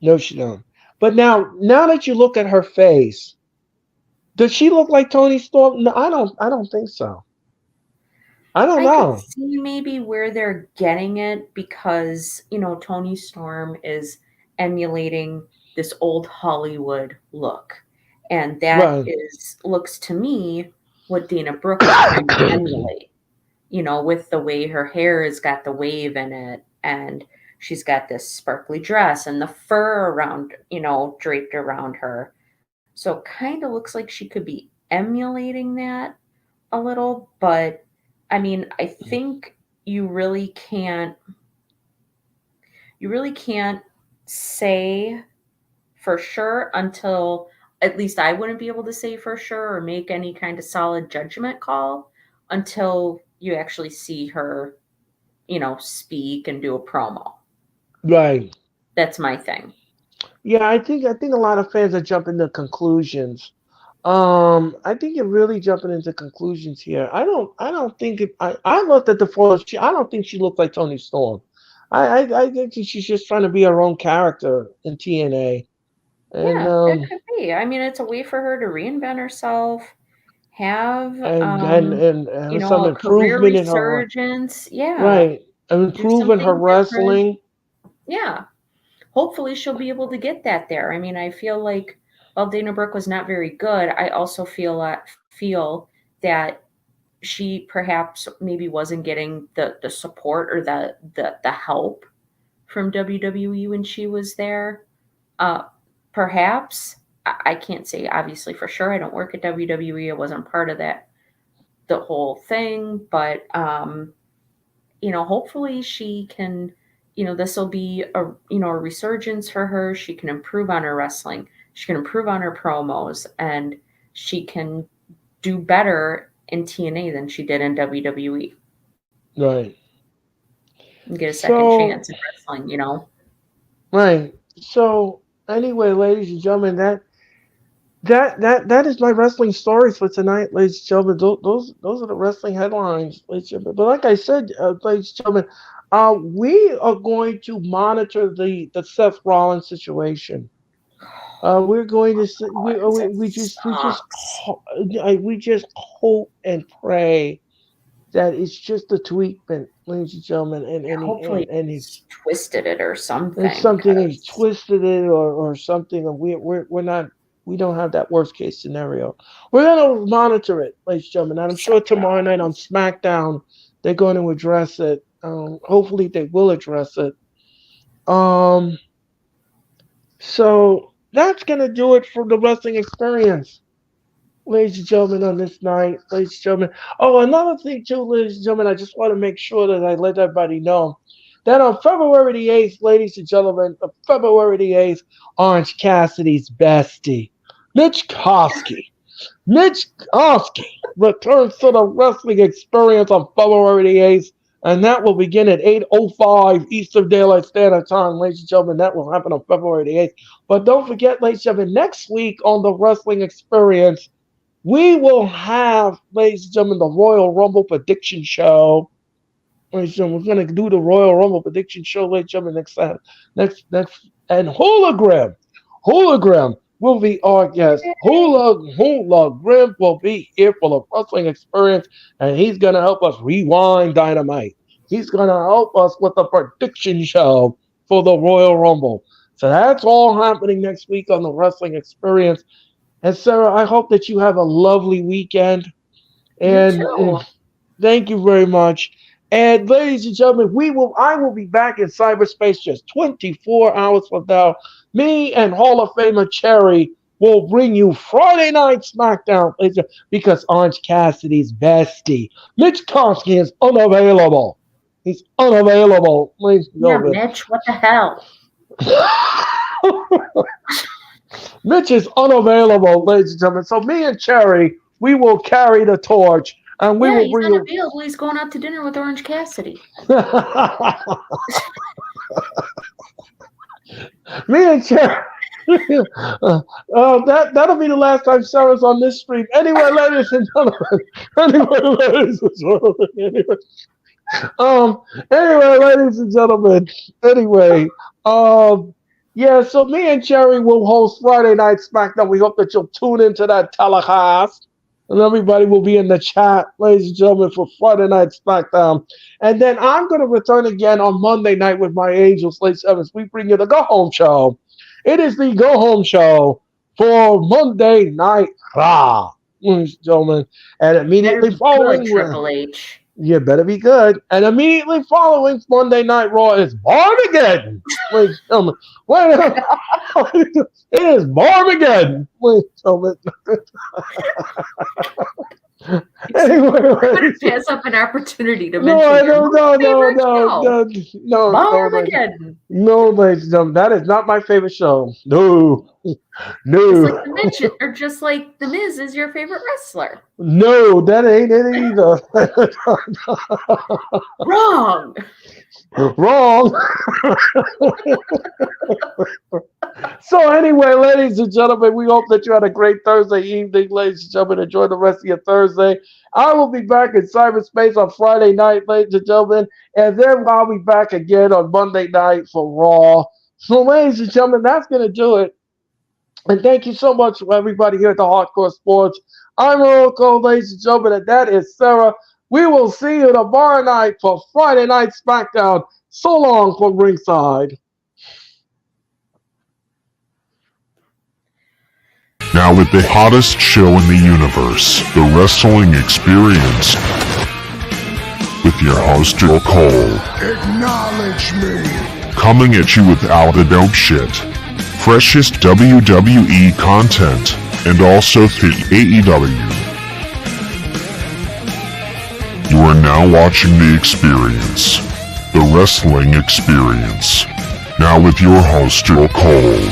No, she don't. But now that you look at her face, does she look like Tony Storm? No, I don't. I don't think so. I don't I could know. see maybe where they're getting it because, Tony Storm is emulating this old Hollywood look. And that Right. looks to me what Dana Brooke is trying to emulate, with the way her hair has got the wave in it and she's got this sparkly dress and the fur around, draped around her. So kind of looks like she could be emulating that a little, but I mean, I think you really can't say for sure until, at least I wouldn't be able to say for sure or make any kind of solid judgment call until you actually see her, speak and do a promo. Right. That's my thing. Yeah, I think a lot of fans are jumping to conclusions. I think you're really jumping into conclusions here. I don't think I looked at the photo. I don't think she looks like Tony Storm. I think she's just trying to be her own character in TNA. And Yeah, it could be. I mean, it's a way for her to reinvent herself, have some a career improvement in her resurgence. Yeah, right, do improving her something different. wrestling. Yeah. Hopefully she'll be able to get that there. I mean, I feel like while Dana Brooke was not very good, I also feel that she perhaps maybe wasn't getting the support or the help from WWE when she was there. Uh, Perhaps I can't say obviously for sure. I don't work at WWE. I wasn't part of the whole thing, but hopefully she can, this will be a resurgence for her. She can improve on her wrestling. She can improve on her promos, and she can do better in TNA than she did in WWE Right. and get a second So chance in wrestling. right. So anyway, ladies and gentlemen, that is my wrestling stories for tonight, ladies and gentlemen. Those are the wrestling headlines, ladies and gentlemen. But like I said, ladies and gentlemen, we are going to monitor the Seth Rollins situation. We're going to It sucks. we just hope and pray that it's just a tweakment, ladies and gentlemen, Hopefully and he's twisted it or it's something, something he because twisted it or something, and we're not. We don't have that worst case scenario. We're gonna monitor it, ladies and gentlemen. And I'm sure Seth tomorrow night on Rollins. SmackDown they're going to address it. Hopefully they will address it. Um, so that's gonna do it for the wrestling experience, ladies and gentlemen, on this night, ladies and gentlemen. Oh, another thing too, ladies and gentlemen, I just want to make sure that I let everybody know that on February the 8th, ladies and gentlemen, on February the 8th, Orange Cassidy's bestie, Mitch Koski. Mitch Koski returns to the wrestling experience on February the 8th, and that will begin at 8:05 Eastern Daylight Standard Time, ladies and gentlemen. That will happen on February the 8th. But don't forget, ladies and gentlemen, next week on the wrestling experience, we will have, ladies and gentlemen, the Royal Rumble prediction show. Ladies and gentlemen, we're going to do the Royal Rumble prediction show, ladies and gentlemen, next time. And Hologram will be our guest. Hologram will be here for the wrestling experience, and he's going to help us rewind Dynamite. He's going to help us with the prediction show for the Royal Rumble. So that's all happening next week on the wrestling experience. And Sarah, I hope that you have a lovely weekend. You And too. thank you very much. And ladies and gentlemen, I will be back in cyberspace just 24 hours from now. Me and Hall of Famer Cherry will bring you Friday Night SmackDown because Orange Cassidy's bestie, Mitch Koski, is unavailable. He's unavailable, ladies and Yeah, gentlemen. Mitch, what the hell? Mitch is unavailable, ladies and gentlemen. So me and Cherry, we will carry the torch, and we Yeah, will he's bring you. unavailable. He's going out to dinner with Orange Cassidy. Me and Cherry. That'll be the last time Sarah's on this stream. Anyway, ladies and gentlemen. Anyway, ladies and gentlemen. Um. Anyway, ladies and gentlemen. Anyway. Yeah. So me and Cherry will host Friday Night SmackDown. We hope that you'll tune into that telecast. And everybody will be in the chat, ladies and gentlemen, for Friday Night SmackDown. And then I'm going to return again on Monday night with my Angels, late sevens. We bring you the Go Home Show. It is the Go Home Show for Monday Night Raw, ladies and gentlemen. And Better immediately be good, following, Triple H. You better be good. And immediately following Monday Night Raw is Barmageddon. Ladies and gentlemen. Wait a minute. It is Barmageddon. Ladies and gentlemen. Anyway, I'm going to pass up an opportunity to mention no, ladies and gentlemen, that is not my favorite show. No. Just like the Miz is your favorite wrestler. No, that ain't it either. Wrong. So anyway, ladies and gentlemen, we hope that you had a great Thursday evening. Ladies and gentlemen, enjoy the rest of your Thursday. I will be back in cyberspace on Friday night, ladies and gentlemen, and then I'll be back again on Monday night for Raw. So ladies and gentlemen, that's going to do it. And thank you so much for everybody here at the Hardcore Sports. I'm Earl Cole, ladies and gentlemen, and that is Sarah. We will see you tomorrow night for Friday Night SmackDown. So long from ringside. Now with the hottest show in the universe, The Wrestling Experience, with your host, Earl Cole. Acknowledge me. Coming at you with all the dope shit, freshest WWE content, and also the AEW. You are now watching The Experience, The Wrestling Experience. Now with your host, Earl Cole.